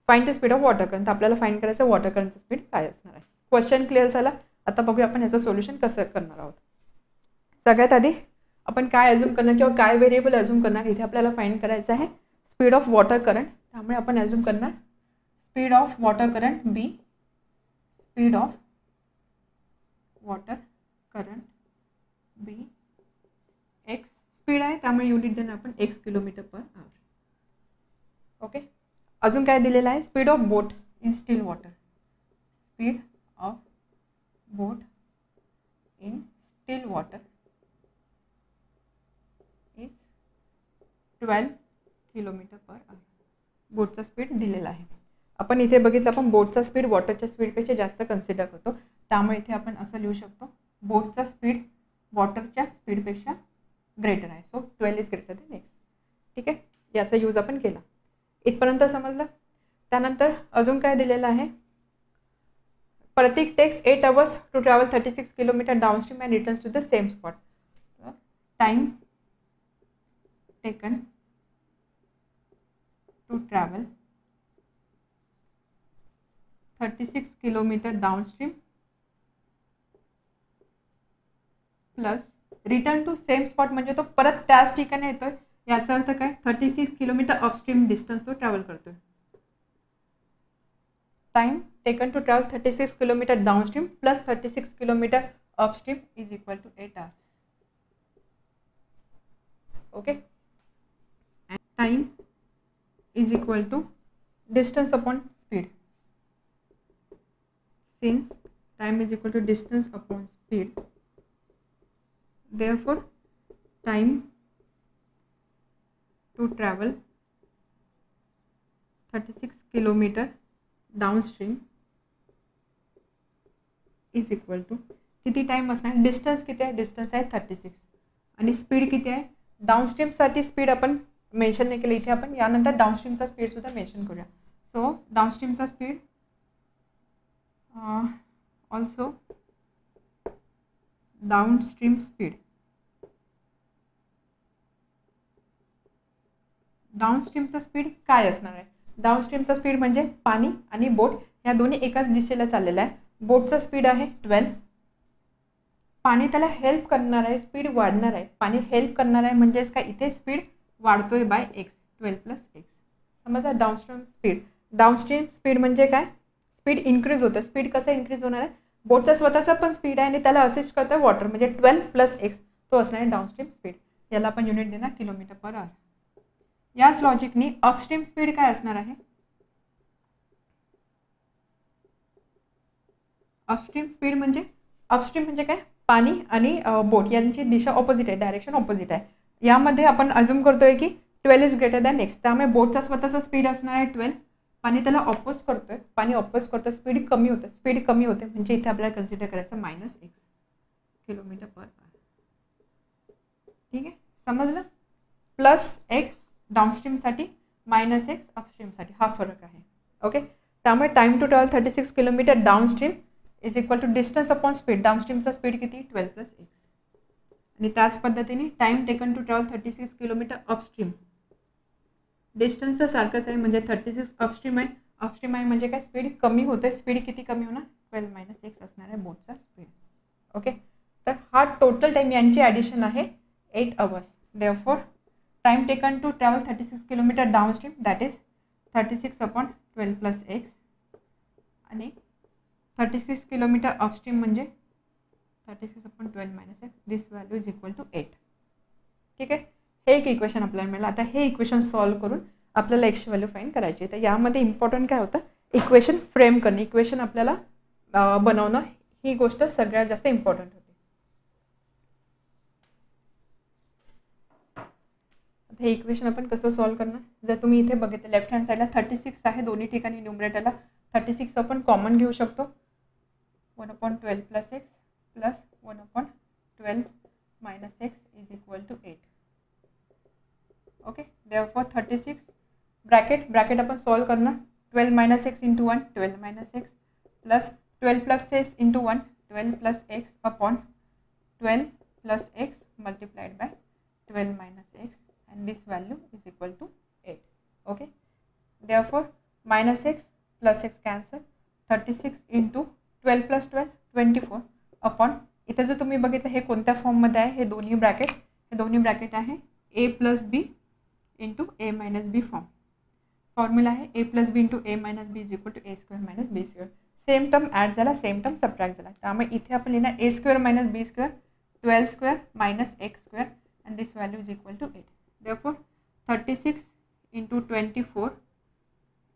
Find the speed of water current. आपल्याला फाइंड करायचं वॉटर करंटचं स्पीड काय असणार आहे. क्वेश्चन क्लिअर झाला. आता बघूया आपण याचं सोल्युशन कसं करणार आहोत. सगळ्यात आधी आपण काय अज्यूम करणार किंवा काय व्हेरिएबल अज्यूम करणार, इथे आपल्याला फाइंड करायचं आहे स्पीड ऑफ वॉटर करंट. त्यामुळे आपण अज्यूम करणार speed of water current be, speed of water current be x, speed आहे त्यामुळे युनिट देणार आपण x kilometre per hour. Okay, अजून काय दिलेलं आहे, speed of boat in still water, speed of boat in still water is 12 kilometre per hour. बोटचा speed दिलेला आहे. आपण इथे बघितलं, आपण बोटचा स्पीड वॉटरच्या स्पीडपेक्षा जास्त कन्सिडर करतो, त्यामुळे इथे आपण असं लिहू शकतो, बोटचा स्पीड वॉटरच्या स्पीडपेक्षा ग्रेटर आहे, so 12 is greater than x. ठीक आहे, याचा यूज आपण केला. इथपर्यंत समजलं. त्यानंतर अजून काय दिलेलं आहे, Prateek takes 8 hours to travel 36 kilometre downstream and returns to the same spot. Time taken to travel 36 kilometre downstream plus return to same spot, म्हणजे तो परत त्याच ठिकाणी येतोय, याचा अर्थ काय, 36 किलोमीटर अपस्ट्रीम डिस्टन्स तो ट्रॅव्हल करतोय. Time taken to travel 36 kilometre downstream plus 36 kilometre upstream is equal to 8 hours. Okay, and time is equal to distance upon speed. Since time is equal to distance upon speed, therefore time to travel 36 kilometer downstream is equal to, किती time असणार, distance किती आहे, distance आहे 36 आणि speed किती आहे. डाउनस्ट्रीमसाठी speed आपण mention नाही केलं, इथे आपण यानंतर डाउनस्ट्रीमचा स्पीड सुद्धा मेन्शन करूया. सो डाउनस्ट्रीमचा स्पीड ऑल्सो डाउनस्ट्रीम स्पीड, डाउनस्ट्रीमचा स्पीड काय असणार आहे, डाउनस्ट्रीमचा स्पीड म्हणजे पाणी आणि बोट या दोन्ही एकाच दिशेला चाललेला आहे. बोटचा स्पीड आहे 12, पाणी त्याला हेल्प करणार आहे, स्पीड वाढणार आहे, पाणी हेल्प करणार आहे म्हणजेच काय, इथे स्पीड वाढतोय बाय एक्स, 12 प्लस एक्स. समजा डाउनस्ट्रीम स्पीड म्हणजे काय, स्पीड इन्क्रीज होतं. स्पीड कसं इन्क्रीज होणार आहे, बोटचा स्वतःचा पण स्पीड आहे आणि त्याला असिस्ट करतोय वॉटर, म्हणजे 12 प्लस एक्स तो असणार आहे डाउनस्ट्रीम स्पीड. याला आपण युनिट देणार किलोमीटर पर आवर. याच लॉजिकनी अपस्ट्रीम स्पीड काय असणार आहे, अपस्ट्रीम स्पीड म्हणजे, अपस्ट्रीम म्हणजे काय, पाणी आणि बोट यांची दिशा ऑपोजिट आहे, डायरेक्शन ऑपोजिट आहे. यामध्ये आपण अज्यूम करतोय की 12 इज ग्रेटर दॅन एक्स, त्यामुळे बोटचा स्वतःचा स्पीड असणार आहे 12, पाणी त्याला ऑपोज करतोय, पाणी ऑपोज करतोय, स्पीड कमी होते म्हणजे इथे आपल्याला कन्सिडर करायचं -x किलोमीटर पर आवर. ठीक आहे, समजलं. प्लस एक्स डाउनस्ट्रीमसाठी, -x अपस्ट्रीमसाठी, हा फरक आहे. ओके, त्यामुळे time to travel 36 kilometre downstream is equal to distance upon speed, डाउनस्ट्रीमचा स्पीड किती, 12 प्लस एक्स. आणि त्याच पद्धतीने time taken to travel 36 kilometre upstream, distance तर सारखंच आहे म्हणजे 36 अपस्ट्रीम आहे म्हणजे काय, स्पीड कमी होते. स्पीड किती कमी होणार, 12 - x असणार आहे बोटचा स्पीड. ओके, तर हा टोटल टाइम यांची ॲडिशन आहे 8 hours. Therefore time taken to travel 36 kilometre downstream that is 36 upon 12 plus x आणि 36 किलोमीटर अपस्ट्रीम म्हणजे 36 upon 12 - x, this value is equal to 8. ठीक आहे, हे एक इक्वेशन आपल्याला मिळालं. आता हे इक्वेशन सॉल्व्ह करून आपल्याला एक्सची व्हॅल्यू फाइंड करायची आहे. तर यामध्ये इम्पॉर्टंट काय होतं, इक्वेशन फ्रेम करणे, इक्वेशन आपल्याला बनवणं, ही गोष्ट सगळ्यात जास्त इम्पॉर्टंट होती. हे इक्वेशन आपण कसं सॉल्व्ह करणार, जर तुम्ही इथे बघितलं लेफ्ट हँड साईडला 36 आहे, दोन्ही ठिकाणी न्यूमरेटरला 36 आपण कॉमन घेऊ शकतो, 1/12 plus x plus 1/12 - x is equal to 8. Okay, therefore 36 bracket आपण सॉल्व करणार, 12 - x into 1 12 - x plus 12 plus x into 1 12 plus x upon 12 plus x multiplied by 12 - x and this value is equal to 8. Okay, therefore -x plus x cancel, 36 into 12 plus 12 24 upon, इथे जर तुम्ही बघितलं हे कोणत्या फॉर्ममध्ये आहे, हे दोन्ही ब्रॅकेट आहे a plus b into a minus b formula आहे. a plus b into a minus b is equal to a square minus b square. Same term add झाला, सेम टर्म सबट्रॅक्ट झाला. त्यामुळे इथे आपण लिहिणार a square minus b square 12 square minus x square and this value is equal to 8. Therefore 36 into 24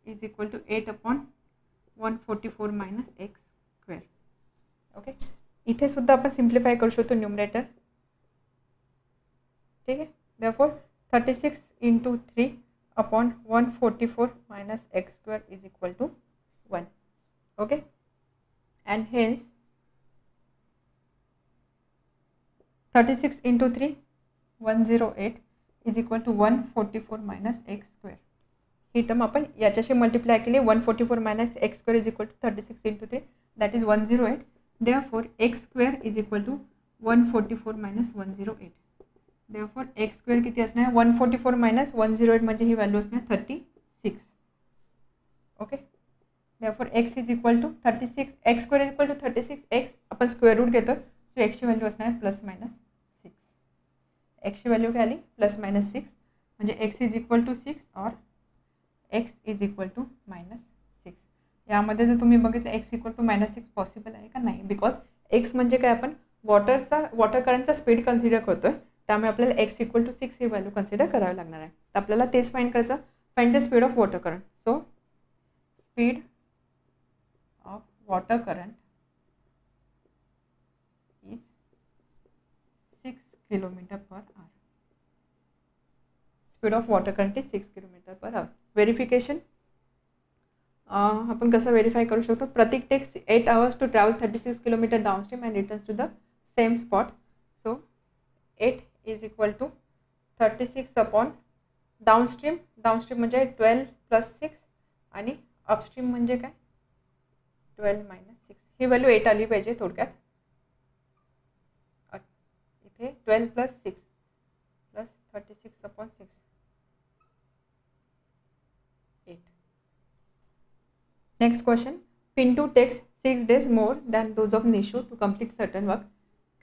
is equal to 8 upon 144 minus x square. Okay, इथे सुद्धा आपण simplify करू शकतो न्यूमरेटर. ठीक आहे. Therefore 36 into 3 upon 144 minus x square is equal to 1. Okay, and hence 36 into 3 108 is equal to 144 minus x square. He term आपण याच्याशी multiply केली. 144 minus x square is equal to 36 into 3, that is 108. Therefore x square is equal to 144 minus 108. Therefore x square किती असणार, 144 minus 108 म्हणजे ही value असणार 36. Okay. Therefore x is equal to 36, x square is equal to 36, x आपण square route घेतो, so x ची value असणार plus minus 6. x ची व्हॅल्यू काय आली, प्लस मायनस 6, म्हणजे x इज इक्वल टू 6 और x is equal to minus 6. यामध्ये जर तुम्ही बघितलं x equal to minus 6 possible आहे का, नाही, बिकॉज x म्हणजे काय, आपण वॉटर करंटचा स्पीड कन्सिडर करतोय, त्यामुळे आपल्याला x इक्वल टू 6 ही व्हॅल्यू कन्सिडर करावी लागणार आहे. तर आपल्याला तेच फाइंड करायचं, find the speed of water current. So speed of water current is 6 kilometre per hour. Speed of water current is 6 kilometre per hour. Verification आपण कसं व्हेरीफाय करू शकतो, Prateek takes 8 hours to travel 36 kilometre downstream and returns to the same spot. So 8 is equal to 36 upon downstream म्हणजे 12 plus 6 आणि upstream म्हणजे काय 12 minus 6. ही value 8 आली पाहिजे थोडक्यात. इथे 12 plus 6 plus 36 upon 6 8. Next question, Pintu takes 6 days more than those of Nishu to complete certain work.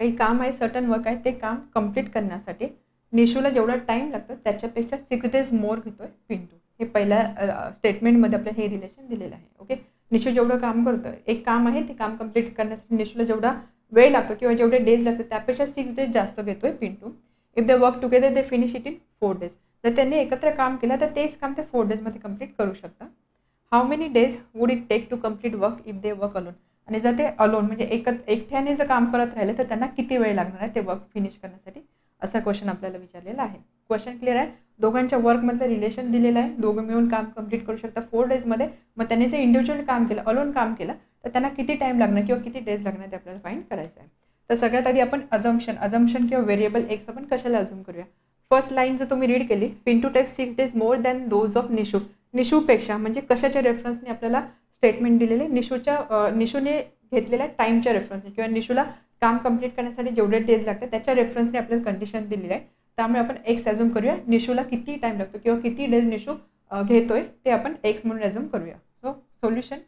काही काम आहे, सर्टन वर्क आहे, ते काम कम्प्लीट करण्यासाठी निशूला जेवढा टाईम लागतो त्याच्यापेक्षा 6 days मोर घेतोय पिंटू. हे पहिल्या स्टेटमेंटमध्ये आपलं हे रिलेशन दिलेलं आहे. ओके, निशू जेवढं काम करतोय, एक काम आहे, ते काम कम्प्लीट करण्यासाठी निशूला जेवढा वेळ लागतो किंवा जेवढे डेज लागतात त्यापेक्षा 6 days जास्त घेतोय Pintu. If they work together they finish it in 4 days. जर त्यांनी एकत्र काम केलं तर तेच काम ते 4 days कम्प्लीट करू शकतात. How many days would it take to complete work if they work alone. आणि जर ते अलोन म्हणजे एकट्याने जर काम करत राहिले तर त्यांना किती वेळ लागणार आहे ते वर्क फिनिश करण्यासाठी, असा क्वेश्चन आपल्याला विचारलेला आहे. क्वेश्चन क्लिअर आहे. दोघांच्या वर्कमधलं रिलेशन दिलेलं आहे, दोघं मिळून काम कम्प्लीट करू शकतात 4 days. मग त्यांनी जर इंडिव्हिज्युअल काम केलं, अलोन काम केलं, तर त्यांना किती टाईम लागणार किंवा किती डेज लागणार ते आपल्याला फाइंड करायचं आहे. तर सगळ्यात आधी आपण अजम्पशन किंवा व्हेरिएबल एक्स आपण कशाला अजूम करूया. फर्स्ट लाईन जर तुम्ही रीड केली, Pintu takes 6 days more than those of Nishu. निशूपेक्षा म्हणजे कशाच्या रेफरन्सने आपल्याला स्टेटमेंट दिलेले, निशूने घेतलेल्या टाईमच्या रेफरन्सने किंवा निशूला काम कंप्लीट करण्यासाठी जेवढे डेज लागतात त्याच्या रेफरन्सने आपल्याला कंडिशन दिलेली आहे. त्यामुळे आपण एक्स अजूम करूया. निशूला किती टाईम लागतो किंवा किती डेज निशू घेतोय ते आपण एक्स म्हणून अजूम करूया. So solution,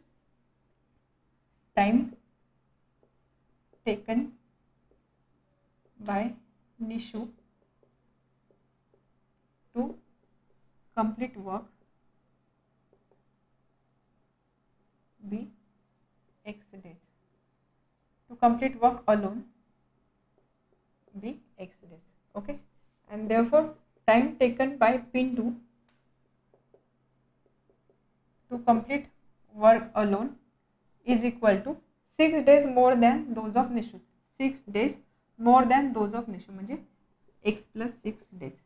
time taken by Nishu to complete work be x days. To complete work alone be x days. Okay, and therefore time taken by Pintu to complete work alone is equal to 6 days more than those of Nishu. 6 days more than those of Nishu म्हणजे x plus 6 days.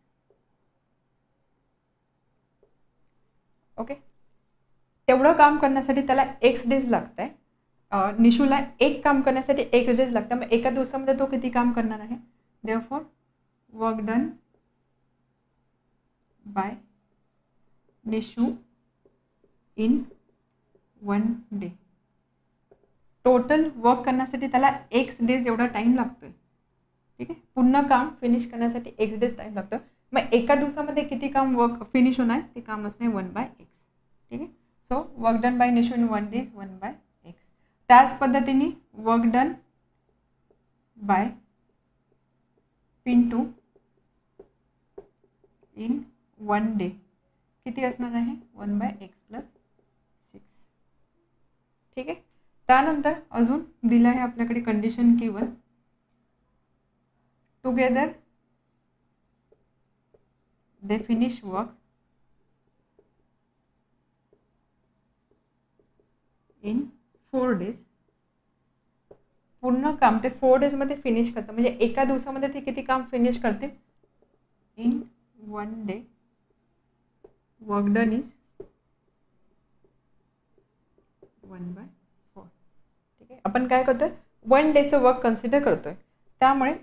Okay, तेवढं काम करण्यासाठी त्याला x days लागत आहे. निशूला एक काम करण्यासाठी एक्स डेज लागतं. मग एका दिवसामध्ये तो किती काम करणार आहे. Therefore work done by Nishu in 1 day. Total work करण्यासाठी त्याला एक्स डेज एवढा टाईम लागतोय. ठीक आहे, पूर्ण काम फिनिश करण्यासाठी एक्स डेज टाईम लागतं. मग एका दिवसामध्ये किती काम वर्क फिनिश होणार ते काम असणे 1/x. ठीक आहे, so work done by Nishu in 1 day is 1/x. त्याच पद्धतीने work done by Pintu in 1 day किती असणार आहे 1/x plus 6. ठीक आहे, त्यानंतर अजून दिलं आहे आपल्याकडे condition given, together they finish work in 4 days. पूर्ण काम ते 4 days फिनिश करतात, म्हणजे एका दिवसामध्ये ते किती काम फिनिश करते. In 1 day work done is 1/4. ठीक आहे, आपण काय करतोय 1 डेचं वर्क कन्सिडर करतोय, त्यामुळे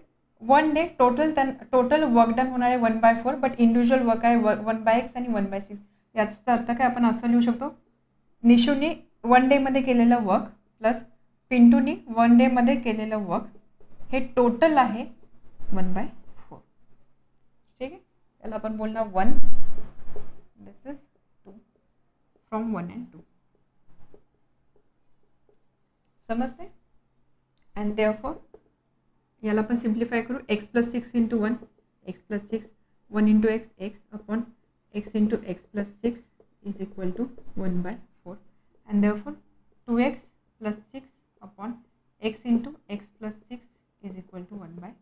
1 डे टोटल वर्क डन होणार आहे 1/4, बट इंडिव्हिज्युअल वर्क आहे 1/x आणि 1/6. याचा अर्थ काय आपण असं लिहू शकतो, निशूने 1 डेमध्ये केलेलं वर्क प्लस पिंटूनी 1 डेमध्ये केलेलं वर्क हे टोटल आहे 1/4. ठीक आहे, त्याला आपण बोलणार 1, दिस इज 2 फ्रॉम 1 and 2. समजते. अँड देअरफॉर याला आपण सिम्प्लिफाय करू, x + 6 × 1 x + 6 1 × x x upon x × x + 6 is equal to 1/4. And therefore 2x + 6 upon x × x + 6 is equal to 1/4.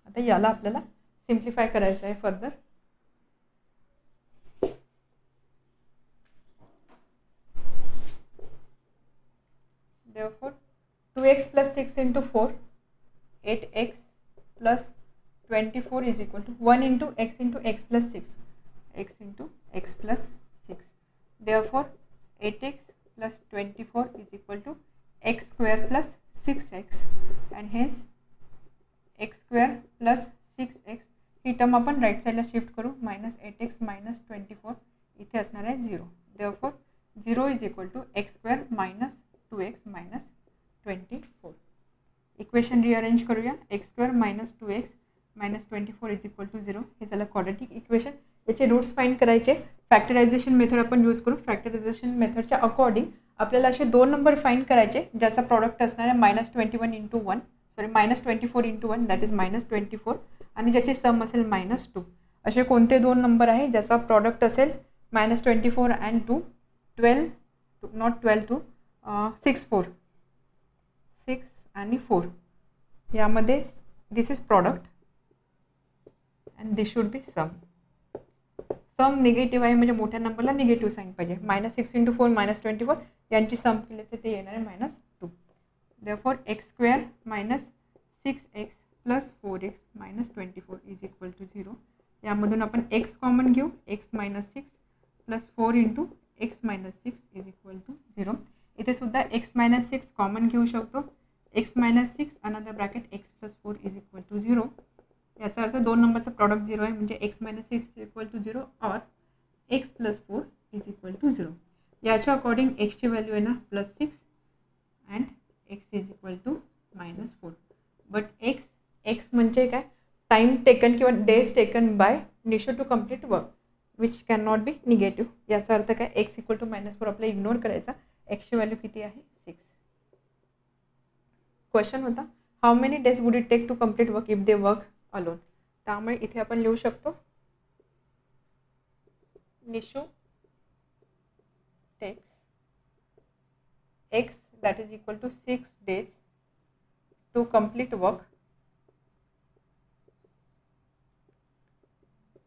आता याला आपल्याला सिम्प्लिफाय करायचं आहे further. Therefore 2x + 6 × 4 8x + 24 is equal to 1 × x × x + 6 x × x + 6. Therefore 8x + 24 is equal to x square + 6x, and hence x square + 6x he term आपण right साईडला shift करू, -8x - 24 इथे असणार आहे 0. Therefore 0 is equal to x square - 2x - 24. Equation rearrange करूया, x square - 2x - 24 is equal to 0. हे झालं quadratic equation. याचे रूट्स फाइंड करायचे, फॅक्टरायझेशन मेथड आपण यूज करू. फॅक्टरायझेशन मेथडच्या अकॉर्डिंग आपल्याला असे 2 नंबर फाइंड करायचे ज्याचा प्रॉडक्ट असणार आहे -21 × 1 -24 × 1 दॅट इज -24, आणि ज्याची सम असेल -2. असे कोणते 2 नंबर आहे ज्याचा प्रॉडक्ट असेल -24 and 2 12 not 12 2 6 4 6 आणि 4 यामध्ये this is product and this should be sum. Sum negative आहे म्हणजे मोठ्या नंबरला निगेटिव्ह साईन पाहिजे. -6 × 4 -24 यांची सम केले तर ते येणार आहे -2. Therefore x square - 6x + 4x - 24 is equal to 0. यामधून आपण x कॉमन घेऊ, x - 6 + 4 × x - 6 is equal to 0. इथे सुद्धा x - 6 कॉमन घेऊ शकतो, x - 6 another bracket x + 4 is equal to 0. याचा अर्थ 2 नंबरचा प्रॉडक्ट 0 आहे, म्हणजे x - 6 इज इक्वल टू 0 और x + 4 इज इक्वल टू 0. याच्या अकॉर्डिंग एक्सची व्हॅल्यू आहे ना +6 and x is equal to -4. But x म्हणजे काय, टाइम टेकन किंवा days taken by Nishu to complete work which can not be negative. याचा अर्थ काय, x इक्वल टू -4 आपल्याला इग्नोर करायचा. एक्सची व्हॅल्यू किती आहे 6. क्वेश्चन होता how many days would it take to complete work if they work alone. त्यामुळे इथे आपण लिहू शकतो Nishu takes x that is equal to 6 days to complete work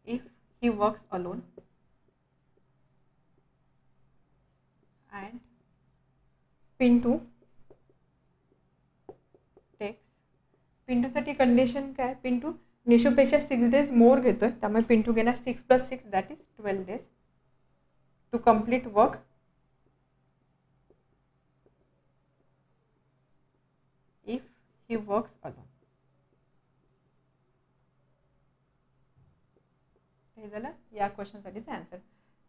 if he works alone, and Pintu takes, पिंटूसाठी condition काय, Pintu निशूपेक्षा 6 days मोर घेतोय, त्यामुळे पिंटू घेणार 6 + 6 that is 12 days to complete work if he works alone. हे झालं या क्वेश्चनसाठीचं आन्सर.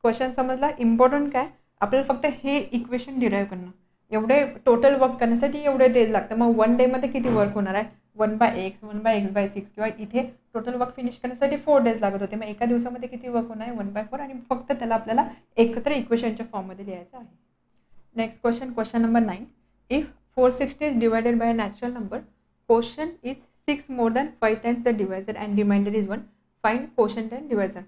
क्वेश्चन समजला. इम्पॉर्टंट काय, आपल्याला फक्त हे इक्वेशन डिराईव्ह करणं. एवढे टोटल वर्क करण्यासाठी एवढे डेज लागतं, मग 1 डेमध्ये किती वर्क होणार आहे, 1/x 1/x/6, किंवा इथे टोटल वर्क फिनिश करण्यासाठी 4 days लागत होते, मग एका दिवसामध्ये किती वर्क होणार आहे 1/4, आणि फक्त त्याला आपल्याला एकत्र इक्वेशनच्या फॉर्ममध्ये लिहायचं आहे. Next question, question number 9. If 460 is divided by a natural number, quotient is 6 more than 5 times the divisor and remainder is 1. Find quotient and divisor.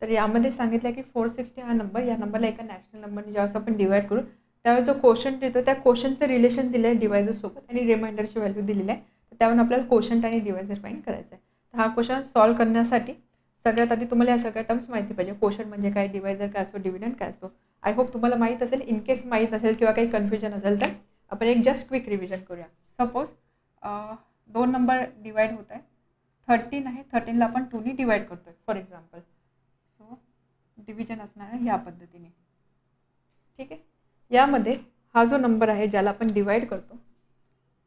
तर यामध्ये सांगितलं की 460 हा नंबर, या नंबरला एका नॅचरल नंबरने ज्यावेळेस आपण डिवाइड करू त्यावर जो कोशंट येतो त्या कोशंटचं रिलेशन दिलं आहे डिवायझरसोबत आणि रिमाइंडरची व्हॅल्यू दिलेली आहे. तर त्यावरून आपल्याला कोशंट आणि डिवायझर फाईंड करायचं आहे. तर हा क्वेश्चन सॉल्व्ह करण्यासाठी सगळ्यात आधी तुम्हाला या सगळ्या टर्म्स माहिती पाहिजे. कोशंट म्हणजे काय, डिवायझर काय असतो, डिव्हिडंड काय असतो. आय होप तुम्हाला माहीत असेल. इन केस माहीत नसेल किंवा काही कन्फ्युजन असेल तर आपण एक जस्ट क्विक रिव्हिजन करूया. सपोज 2 नंबर डिवाइड होत आहे. 13 आहे, 13ला आपण 2ने डिवाइड करतो आहे फॉर एक्झाम्पल. सो डिव्हिजन असणार आहे ह्या पद्धतीने. ठीक आहे. यामध्ये हा जो नंबर आहे ज्याला आपण डिवाइड करतो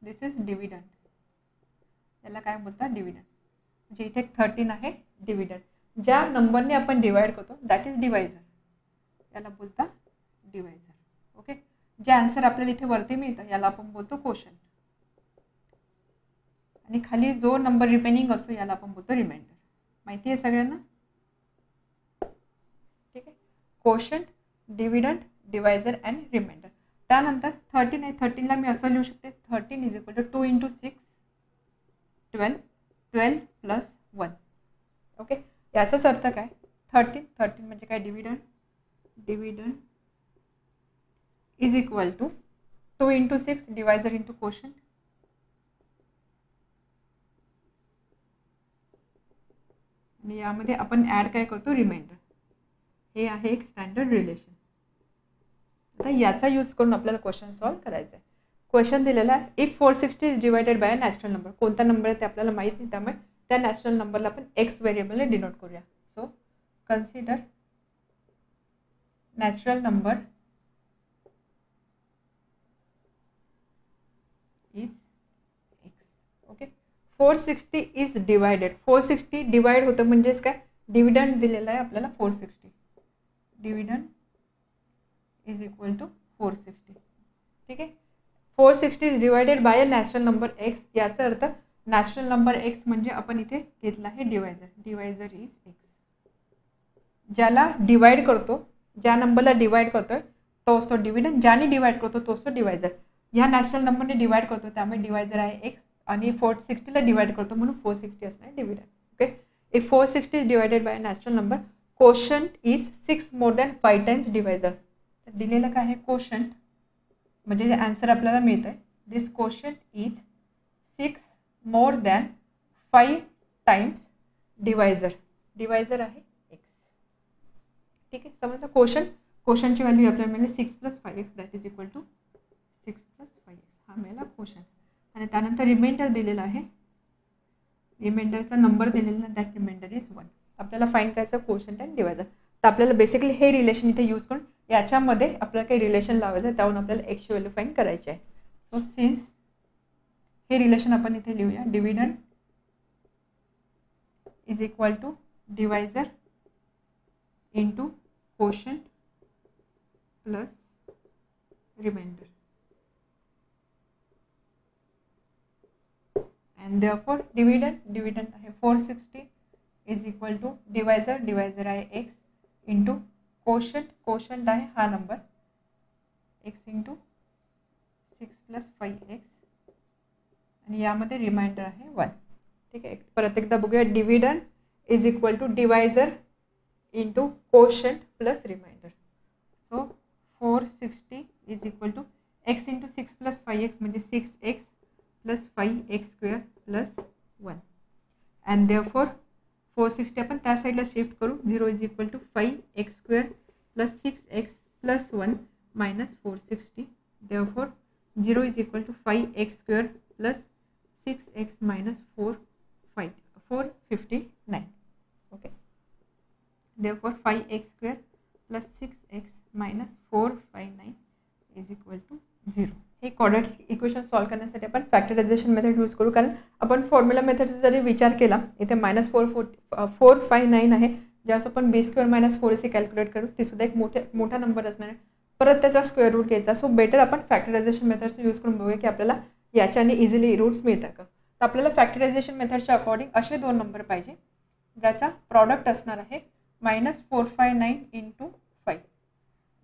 दिस इज डिव्हिडंड. याला काय बोलतात, डिव्हिडंड. म्हणजे इथे 13 आहे डिव्हिडंड. ज्या नंबरने आपण डिवाइड करतो दॅट इज डिवायझर. याला बोलता डिवायझर. ओके. जे आन्सर आपल्याला इथे वरती मिळतं याला आपण बोलतो कोशंट. आणि खाली जो नंबर रिमेनिंग असतो याला आपण बोलतो रिमाइंडर. माहिती आहे सगळ्यांना. ठीक आहे. Quotient, dividend, divisor and remainder. त्यानंतर 13 आहे. 13ला मी असं लिहू शकते 13 is equal to 2 into 6 12 12 plus 1. Okay. याचाच अर्थ काय, 13 म्हणजे काय, dividend. Dividend is equal to 2 into 6 divisor into quotient. आणि यामध्ये आपण ॲड काय करतो, रिमाइंडर. हे आहे एक स्टँडर्ड रिलेशन. आता याचा यूज करून आपल्याला क्वेश्चन सॉल्व्ह करायचा आहे. क्वेश्चन दिलेला आहे if 460 is divided by a natural number. कोणता नंबर आहे ते आपल्याला माहीत नाही, त्यामुळे त्या नॅचरल नंबरला आपण एक्स व्हेरिएबलने डिनोट करूया. So consider natural number is x. Okay. 460 is divided. 460 divide होतं म्हणजेच काय, डिव्हिडंड दिलेला आहे आपल्याला 460. Dividend is equal to 460. ठीक आहे. 460 is divided by a natural number x. याचा अर्थ नॅचरल नंबर एक्स म्हणजे आपण इथे घेतला आहे डिवायझर. Divisor is x. ज्याला डिवाइड करतो, ज्या नंबरला डिवाइड करतोय तो असतो डिव्हिडंड. ज्याने डिवाइड करतो तो असतो डिवायझर. ह्या नॅचरल नंबरने डिवाइड करतो त्यामुळे डिवायझर आहे एक्स. आणि 460ला डिवाइड करतो म्हणून 460 असणार dividend. Okay. If 460 is divided by natural number quotient is 6 more than 5 times divisor. तर दिलेलं काय आहे, कोशंट म्हणजे जे आन्सर आपल्याला मिळतं आहे this quotient is 6 more than 5 times divisor. Divisor आहे एक्स. ठीक आहे. समजलं. कोशंटची व्हॅल्यू आपल्याला मिळेल 6 + 5x that is equal to 6 + 5x. हा मिळाला कोशंट. आणि त्यानंतर रिमाइंडर दिलेला आहे. रिमाइंडरचा नंबर दिलेला आहे दॅट रिमाइंडर इज 1. आपल्याला फाईंड करायचं कोशंट अँड डिवायझर. तर आपल्याला बेसिकली हे रिलेशन इथे यूज करून याच्यामध्ये आपल्याला काही रिलेशन लावायचं आहे, त्यावरून आपल्याला एक्सची व्हॅल्यू फाईंड करायची आहे. सो सिन्स हे रिलेशन आपण इथे लिहूया. Dividend is equal to divisor into quotient plus remainder. and therefore dividend आहे 460 is equal to divisor आहे x into quotient आहे हा नंबर x into 6 + 5x आणि यामध्ये रिमाइंडर आहे 1. ठीक आहे. परत एकदा बघूया. Dividend is equal to divisor into quotient plus remainder. So 460 is equal to x into 6 + 5x म्हणजे 6x plus 5x² plus 1 and therefore 460 आपण त्या साईडला शिफ्ट करू. 0 is equal to 5x² plus 6x plus 1 minus 460. therefore 0 is equal to 5x² plus 6x minus 459. Okay. therefore 5x² plus 6x minus 459 is equal to 0. हे quadratic equation solve करण्यासाठी आपण factorisation method use करू. कारण आपण formula मेथडचा जरी विचार केला इथे -459 आहे, ज्यावेळेस आपण b² - 4ac कॅल्क्युलेट करू ती सुद्धा एक मोठा नंबर असणार आहे. परत त्याचा स्क्वेअर रूट घ्यायचा. सो बेटर आपण फॅक्टरायझेशन मेथडचा यूज करून बघूया की आपल्याला याच्याने इझिली रूट्स मिळतात का. तर आपल्याला फॅक्टरायझेशन मेथडच्या अकॉर्डिंग असे 2 नंबर पाहिजे ज्याचा प्रॉडक्ट असणार आहे -459 × 5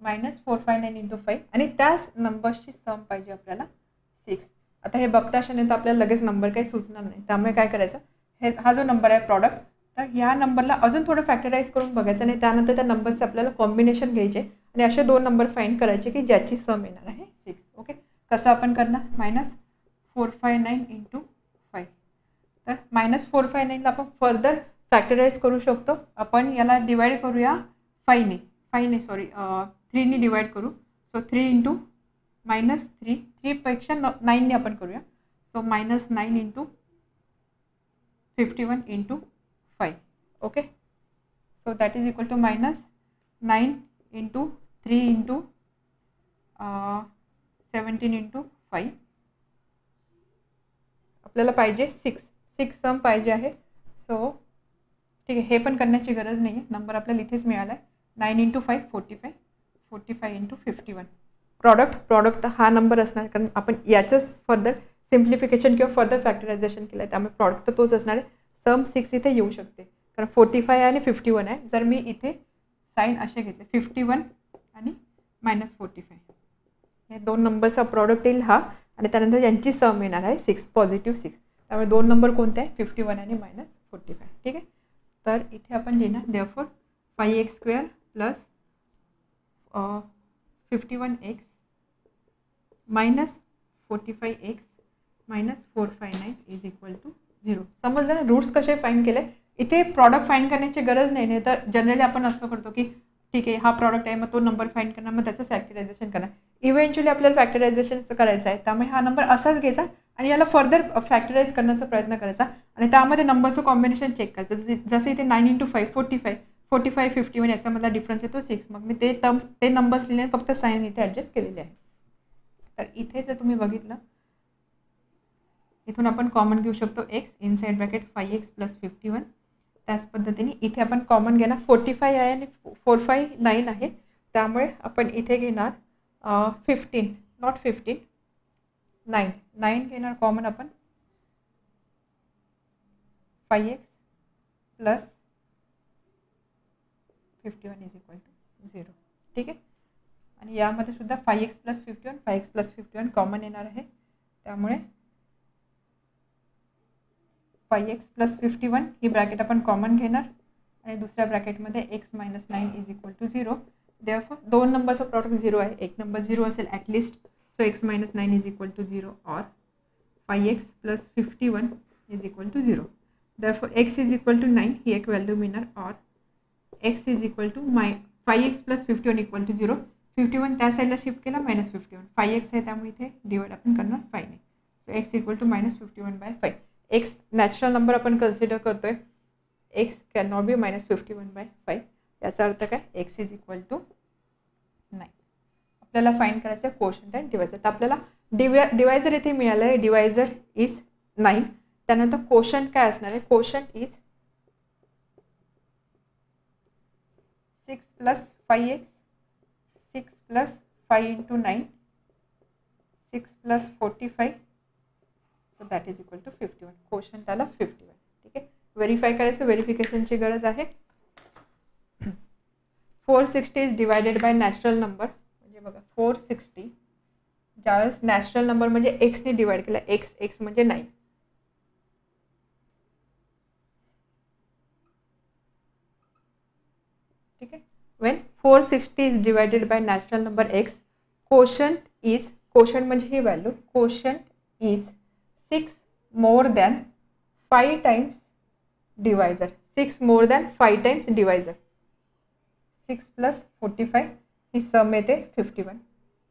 -459 × 5 आणि त्याच नंबर्सची सम पाहिजे आपल्याला 6. आता हे बघता क्षणी तर आपल्याला लगेच नंबर काही सुचणार नाही, त्यामुळे काय करायचं, हा जो नंबर आहे प्रॉडक्ट, तर ह्या नंबरला अजून थोडं फॅक्टराइज करून बघायचं आणि त्यानंतर त्या नंबरचे आपल्याला कॉम्बिनेशन घ्यायचे आणि असे 2 नंबर फाइंड करायचे की ज्याची सम येणार आहे 6. ओके, कसं आपण करणार? -459 × 5. तर -459ला आपण फर्दर फॅक्टराइज करू शकतो. आपण याला डिवाइड करूया 3ने डिवाइड करू. सो 3 × -3, 3 पेक्षा 9ने आपण करूया. So -9 × 51 × 5. Okay, so that is equal to -9 × 3 × 17 × 5. आपल्याला पाहिजे 6 सम पाहिजे आहे. सो ठीक आहे, हे पण करण्याची गरज नाही आहे, नंबर आपल्याला इथेच मिळाला आहे. 9 × 5 45, 45 × 51. प्रॉडक्ट हा नंबर असणार, कारण आपण याचंच फर्दर सिम्प्लिफिकेशन किंवा फर्दर फॅक्टरायझेशन केलं आहे, त्यामुळे प्रॉडक्ट तर तोच असणार आहे. सम 6 इथे येऊ शकते, कारण 45 आणि 51 आहे. जर मी इथे साईन असे घेतले 51 आणि -45, हे 2 नंबरचा प्रॉडक्ट येईल हा, आणि त्यानंतर यांची सम येणार आहे 6, पॉझिटिव्ह 6. त्यामुळे 2 नंबर कोणते आहे? 51 आणि -45. ठीक आहे, तर इथे आपण लिहिणार therefore 5x² + 51x -45x -459 is equal to 0. समजलं ना? रूट्स कसे फाइंड केले? इथे प्रॉडक्ट फाइंड करण्याची गरज नाही, तर जनरली आपण असं करतो की ठीक आहे, हा प्रॉडक्ट आहे, मग तो नंबर फाइंड करणार, मग त्याचं फॅक्टरायझेशन करणार. इव्हेंच्युअली आपल्याला फॅक्टरायझेशन करायचं आहे, त्यामुळे हा नंबर असाच घ्यायचा आणि याला फर्दर फॅक्टराइज करण्याचा प्रयत्न करायचा, आणि त्यामध्ये नंबरचं कॉम्बिनेशन चेक करायचं. जसं इथे 9 × 5 45, 45 51 याच्यामधला डिफरन्स येतो 6. मग मी ते नंबर्स लिहिले, फक्त साईन इथे ॲडजस्ट केलेले आहे. तर इथे जर तुम्ही बघितलं, इथून आपण कॉमन घेऊ शकतो x इनसाइड ब्रॅकेट 5x + 51. त्याच पद्धतीने इथे आपण कॉमन घेणार 45 आहे आणि 459 आहे, त्यामुळे आपण इथे घेणार 15, नॉट 15, 9 घेणार कॉमन आपण. 5x + 51 is equal to 0. ठीक आहे, आणि यामध्ये सुद्धा 5x + 51, 5x + 51 कॉमन येणार आहे, त्यामुळे 5x + 51 ही ब्रॅकेट आपण कॉमन घेणार, आणि दुसऱ्या ब्रॅकेटमध्ये x - 9 is equal to 0. Therefore 2 नंबरचं प्रॉडक्ट 0 आहे, एक नंबर 0 असेल at least. So x - 9 is equal to 0 और 5x + 51 is equal to 0. Therefore x is equal to 9 ही एक व्हॅल्यू मिळणार, और x is equal to 5x + 51 equal to 0. 51 त्या साईडला शिफ्ट केला, -51. 5x आहे, त्यामुळे इथे डिवाइड आपण करणार 5ने. So x equal to -51/5. x natural number आपण कन्सिडर करतोय, x कॅन नॉट बी -51/5. याचा अर्थ काय? x is equal to 9. आपल्याला फाइंड करायचं आहे कोशंट अँड डिवायझर. तर आपल्याला डिवायझर इथे मिळालं आहे, डिवायझर इज 9. त्यानंतर कोशंट काय असणार आहे? Quotient is 6 + 5x, 6 + 5 × 9, 6 + 45. So that is equal to 51. Quotient आला 51. ठीक आहे, व्हेरीफाय करायचं, व्हेरिफिकेशनची गरज आहे. 460 is divided by natural number. म्हणजे बघा 460 ज्यावेळेस नॅचरल नंबर म्हणजे एक्सने डिवाइड केला, एक्स म्हणजे 9. ठीक आहे, when 460 is divided by natural number x, quotient म्हणजे ही value, quotient is 6 more than 5 times divisor. 6 more than 5 times divisor. 6 + 45 ही सम येते 51.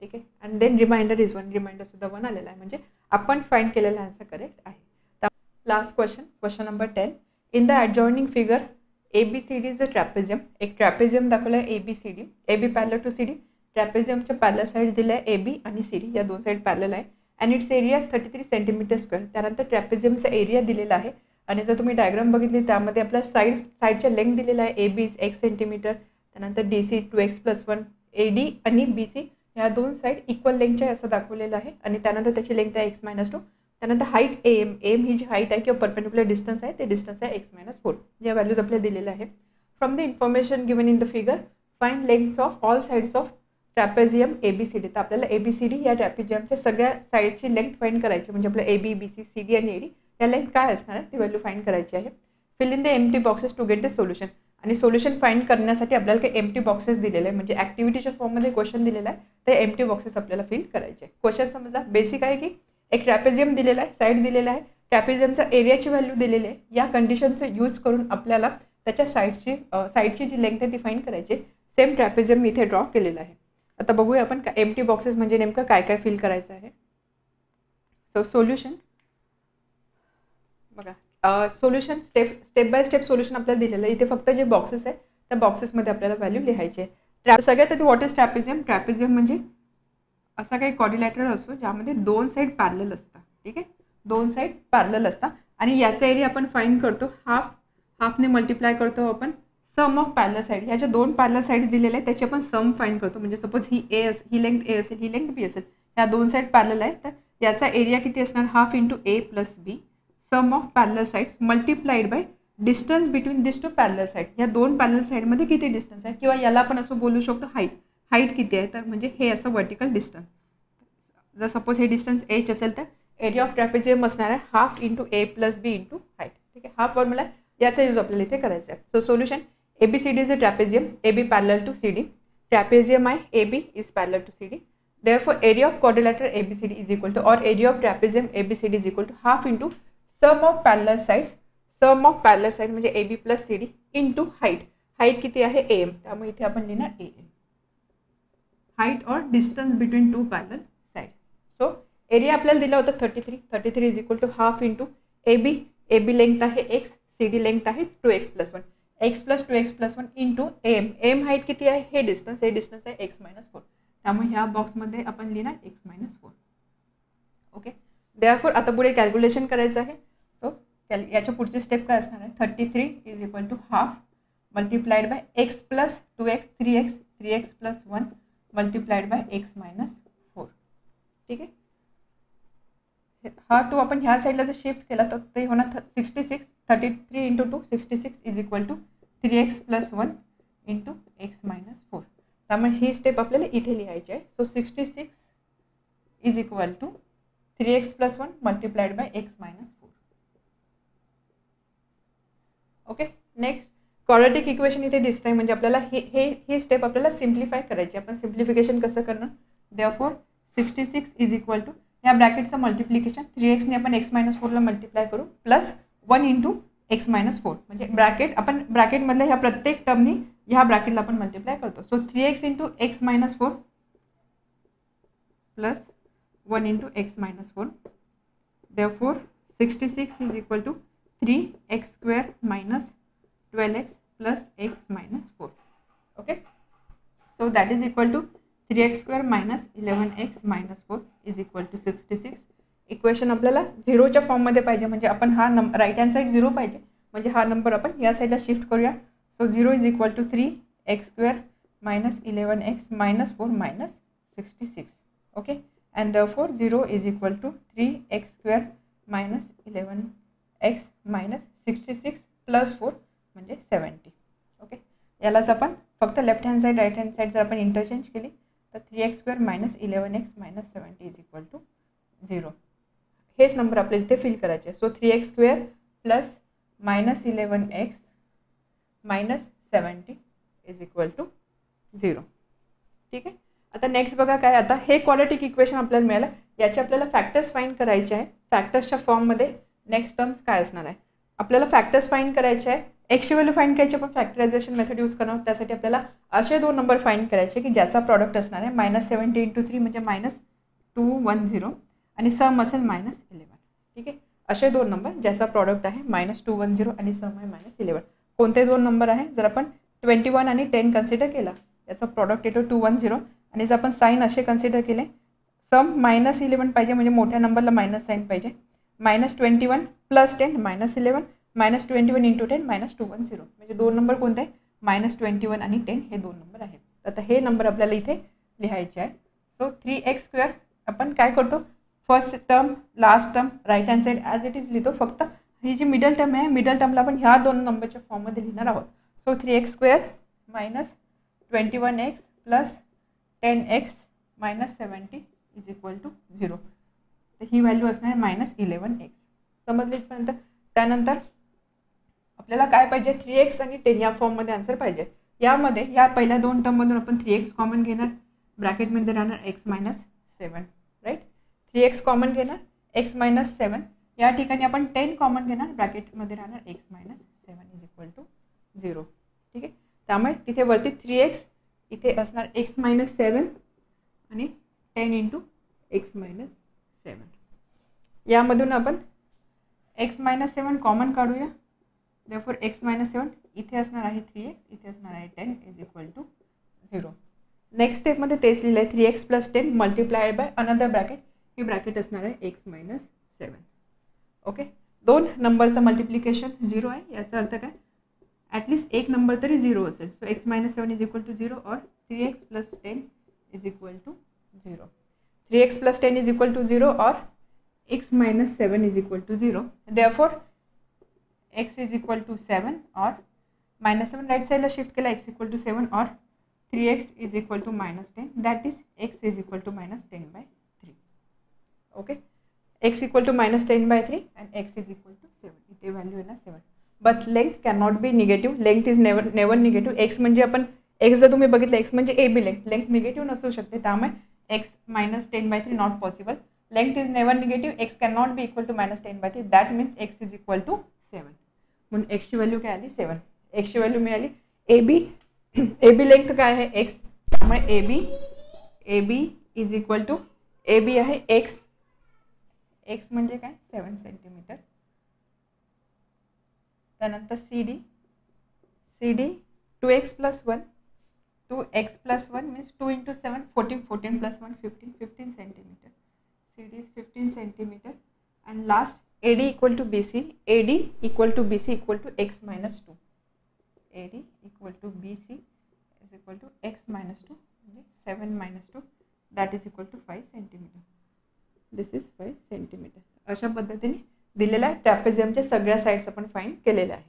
ठीक आहे, and then remainder is 1. Remainder सुद्धा 1 आलेला आहे, म्हणजे आपण फाइंड केलेला आन्सर करेक्ट आहे. Last question number 10. In the adjoining figure ABCD is a trapezium. एक ट्रॅपेझियम दाखवलं आहे ABCD. AB parallel to CD. ट्रॅपेझियमच्या पॅरलल साईड दिल्या आहे AB आणि CD, या दोन साईड पॅरलल आहे. And its area 33 cm². त्यानंतर ट्रॅपेझियमचा एरिया दिलेला आहे, आणि जर तुम्ही डायग्राम बघितली त्यामध्ये आपल्या साईडच्या लेंथ दिलेला आहे. AB x सेंटीमीटर, त्यानंतर DC 2x + 1, AD आणि BC ह्या दोन साईड इक्वल लेंथच्या असं दाखवलेलं आहे, आणि त्यानंतर त्याची लेंथ आहे x - 2. त्यानंतर हाईट AM ही जी हाईट आहे किंवा परपेंडिक्युलर डिस्टन्स आहे ते डिस्टन्स आहे x - 4. या व्हॅल्यूज आपल्याला दिलेल्या आहे. From the information given in the figure find lengths of all sides of trapezium ABCD. तर आपल्याला ABCD या ट्रॅपेझियमच्या सगळ्या साईडची लेंथ फाइंड करायची, म्हणजे आपलं AB BC CD आणि AD या लेंथ काय असणार आहे ती व्हॅल्यू फाइंड करायची आहे. Fill in the empty boxes to get the solution. आणि सोल्युशन फाइंड करण्यासाठी आपल्याला काही एम्प्टी बॉक्सेस दिलेले आहे, म्हणजे ॲक्टिव्हिटीच्या फॉर्ममध्ये क्वेश्चन दिलेला आहे, ते एम्प्टी बॉक्सेस आपल्याला फिल करायचे. क्वेश्चन समजला. बेसिक आहे की एक ट्रॅपेझियम दिलेला आहे, साईड दिलेला आहे, ट्रॅपेझियमचा एरियाची व्हॅल्यू दिलेली आहे. या कंडिशनचा यूज करून आपल्याला त्याच्या साईडची जी लेंथ आहे ती फाइंड करायची. सेम ट्रॅपेझियम मी इथे ड्रॉ केलेला आहे. आता बघूया आपण एम्प्टी बॉक्सेस म्हणजे नेमकं काय काय फिल करायचं आहे. सो सोल्युशन बघा, solution step by step solution आपल्याला दिलेलं आहे. इथे फक्त जे बॉक्सेस आहे त्या बॉक्सेसमध्ये आपल्याला व्हॅल्यू लिहायची आहे. सगळ्यात आधी व्हॉट इज ट्रॅपेझियम. ट्रॅपेझियम म्हणजे असा काही क्वाड्रिलॅटरल असतो ज्यामध्ये दोन साईड पॅरलल असतात. ठीक आहे, दोन साईड पॅरलल असतात आणि याचा एरिया आपण फाइंड करतो हाफने मल्टिप्लाय करतो आपण सम ऑफ पॅरलल साईड. ह्या ज्या दोन पॅरलल साईड दिलेल्या आहेत त्याची आपण सम फाइंड करतो. म्हणजे सपोज ही लेंथ ए असेल, ही लेंथ बी असेल, ह्या दोन साईड पॅरलल आहे, तर याचा एरिया किती असणार, half into a plus b sum of parallel sides multiplied by distance between this two parallel side. या दोन पॅरलल साईडमध्ये किती डिस्टन्स आहे, किंवा याला आपण असं बोलू शकतो हाईट किती आहे, तर म्हणजे हे असं वर्टिकल डिस्टन्स. जर सपोज हे डिस्टन्स एच असेल तर एरिया ऑफ ट्रॅपेझियम असणार आहे half into a plus b into height. ठीक आहे, हा फॉर्म्युला याचा यूज आपल्याला इथे करायचा आहे. So solution ABCD is a trapezium, AB parallel to CD. Trapezium आहे AB is parallel to CD. Therefore, area of quadrilateral ABCD is equal to, or area of trapezium ABCD is equal to half into sum of parallel sides. Sum of parallel side म्हणजे AB plus CD into height. Height किती आहे AM, त्यामुळे इथे आपण लिहिणार AM. Height or distance between two parallel sides. So area आपल्याला दिला होता 33. 33 is equal to half into AB length आहे x, CD लेंथ आहे 2x plus 1. x plus 2x plus 1 into AM height किती आहे, हे डिस्टन्स आहे x minus 4. त्यामुळे ह्या बॉक्समध्ये आपण लिहिणार x minus 4. ओके, देअरफॉर आता पुढे कॅल्क्युलेशन करायचं आहे. सो याच्या पुढची स्टेप काय असणार आहे, 33 is equal to half multiplied by x plus 2x 3x plus 1 multiplied by x minus 4. ठीक आहे, हा 2 आपण ह्या साईडला जर शिफ्ट केला तर ते होणार 66. 33 into 2 66 is equal to 3x plus 1 into x minus 4. त्यामुळे ही स्टेप आपल्याला इथे लिहायची आहे. So 66 is equal to 3x plus 1 multiplied by x minus 4. Okay, next quadratic equation इथे दिसतंय, म्हणजे आपल्याला ही स्टेप आपल्याला सिम्प्लिफाय करायची. आपण सिम्प्लिफिकेशन कसं करणार, देअरफॉर 66 इज इक्वल टू या ब्रॅकेटचं मल्टिप्लिकेशन 3x ने आपण x minus 4ला मल्टिप्लाय करू प्लस 1 इंटू x minus 4. म्हणजे ब्रॅकेट आपण ब्रॅकेटमधल्या ह्या प्रत्येक टर्मनी ह्या ब्रॅकेटला आपण मल्टिप्लाय करतो. So 3x into x minus 4 plus 1 into x minus 4. Therefore 66 is equal to 3x square minus 12x plus x minus 4. Okay, so that is equal to 3x square minus 11x minus 4 is equal to 66. Equation आपल्याला झिरोच्या फॉर्ममध्ये पाहिजे, म्हणजे आपण हा right hand side 0 पाहिजे, म्हणजे हा नंबर आपण या साईडला शिफ्ट करूया. So 0 is equal to 3x square minus 11x minus 4 minus 66. Okay, and therefore 0 is equal to 3x square minus 11x minus 66 plus 4 म्हणजे 70. ओके, यालाच आपण फक्त left hand side right hand side जर आपण इंटरचेंज केली तर 3x square minus 11x minus 70 is equal to 0. हेच number आपल्याला इथे फिल करायचे. So 3x square plus minus 11x minus 70 is equal to 0. ठीक आहे, आता नेक्स्ट बघा काय, आता हे क्वाड्रॅटिक इक्वेशन आपल्याला मिळालं, याचे आपल्याला फॅक्टर्स फाइंड करायचे आहे. फॅक्टर्सच्या फॉर्ममध्ये नेक्स्ट टर्म्स काय असणार आहे, आपल्याला फॅक्टर्स फाइंड करायचे आहे. एक्सची व्हॅल्यू फाइंड करायची, आपण फॅक्टरायझेशन मेथड यूज करणार. त्यासाठी आपल्याला असे दोन नंबर फाइंड करायचे की ज्याचा प्रॉडक्ट असणार आहे मायनस 70 इंटू 3 म्हणजे मायनस 210 आणि सम असेल मायनस 11. ठीक आहे, असे दोन नंबर ज्याचा प्रॉडक्ट आहे मायनस 210 आणि सम आहे मायनस 11. कोणते दोन नंबर आहे, जर आपण 21 आणि 10 कन्सिडर केला याचा प्रॉडक्ट येतो 210, आणि जर आपण साईन असे कन्सिडर केले सम मायनस 11 पाहिजे, म्हणजे मोठ्या नंबरला मायनस साईन पाहिजे. Minus 21 plus 10 minus 11 minus 21 into 10 minus 210. म्हणजे दोन नंबर कोणते आहे, मायनस 21 आणि 10 हे दोन नंबर आहेत. आता हे नंबर आपल्याला इथे लिहायचे आहे. सो 3x स्क्वेअर आपण काय करतो, first term last term right hand side as it is लिहितो. फक्त ही जी मिडल टर्म आहे, मिडल टर्मला आपण ह्या दोन नंबरच्या फॉर्ममध्ये लिहिणार आहोत. So 3x square minus 21x plus 10x minus 70 is equal to 0. तर ही व्हॅल्यू असणार आहे मायनस 11x. समजली इथपर्यंत. त्यानंतर आपल्याला काय पाहिजे 3x आणि 10 या फॉर्ममध्ये आन्सर पाहिजे. यामध्ये या पहिल्या दोन टर्ममधून आपण 3x कॉमन घेणार, ब्रॅकेटमध्ये राहणार x minus 7 right. 3x common घेणार x मायनस 7, या ठिकाणी आपण 10 कॉमन घेणार, ब्रॅकेटमध्ये राहणार x minus 7 is equal to 0. ठीक आहे. त्यामुळे तिथे वरती 3x, इथे असणार x मायनस 7 आणि 10 इंटू x मायनस 7. यामधून आपण x मायनस 7 कॉमन काढूया. therefore x मायनस 7 इथे असणार आहे 3x, इथे असणार आहे 10 इज इक्वल टू 0. नेक्स्ट स्टेपमध्ये तेच लिहिलं आहे 3x plus 10 multiplied by another bracket, he bracket असणार आहे x मायनस 7. ओके. दोन नंबरचं मल्टिप्लिकेशन 0 आहे, याचा अर्थ काय ॲटलिस्ट एक नंबर तरी 0 असेल. So x minus 7 is equal to 0 और 3x plus 10 is equal to 0. 3x plus 10 is equal to 0 और x minus 7 is equal to 0. Therefore x is equal to 7 और माइनस 7 राइट साइडला शिफ्ट केला, x equal to 7 और 3x is equal to minus 10, that is x is equal to minus 10/3. Okay. x equal to minus 10/3 and x is equal to 7. इथे value आहे ना 7. But length can not be negative. Length is never negative. x म्हणजे आपण x जर तुम्ही बघितलं x म्हणजे A B length negative नसू शकते, त्यामुळे x minus 10/3 not possible. Length is never negative. x can not be equal to minus 10/3, that means x is equal to 7. म्हणून x ची व्हॅल्यू काय आली 7. x ची व्हॅल्यू मिळाली. ए बी लेंथ काय आहे x, त्यामुळे A B is equal to A B आहे x म्हणजे काय 7 सेंटीमीटर. त्यानंतर C D 2x plus 1, 2x plus 1 means 2 into 7 14 plus 1 15 centimetre. C D is 15 centimetre. And last AD equal to BC, AD equal to BC equal to x minus 2. AD equal to BC is equal to x minus 2 म्हणजे 7 minus 2, that is equal to 5 centimetre. This is 5 centimetre. अशा पद्धतीने दिलेल्या ट्रॅपेझियमच्या सगळ्या sides आपण find केलेल्या आहे.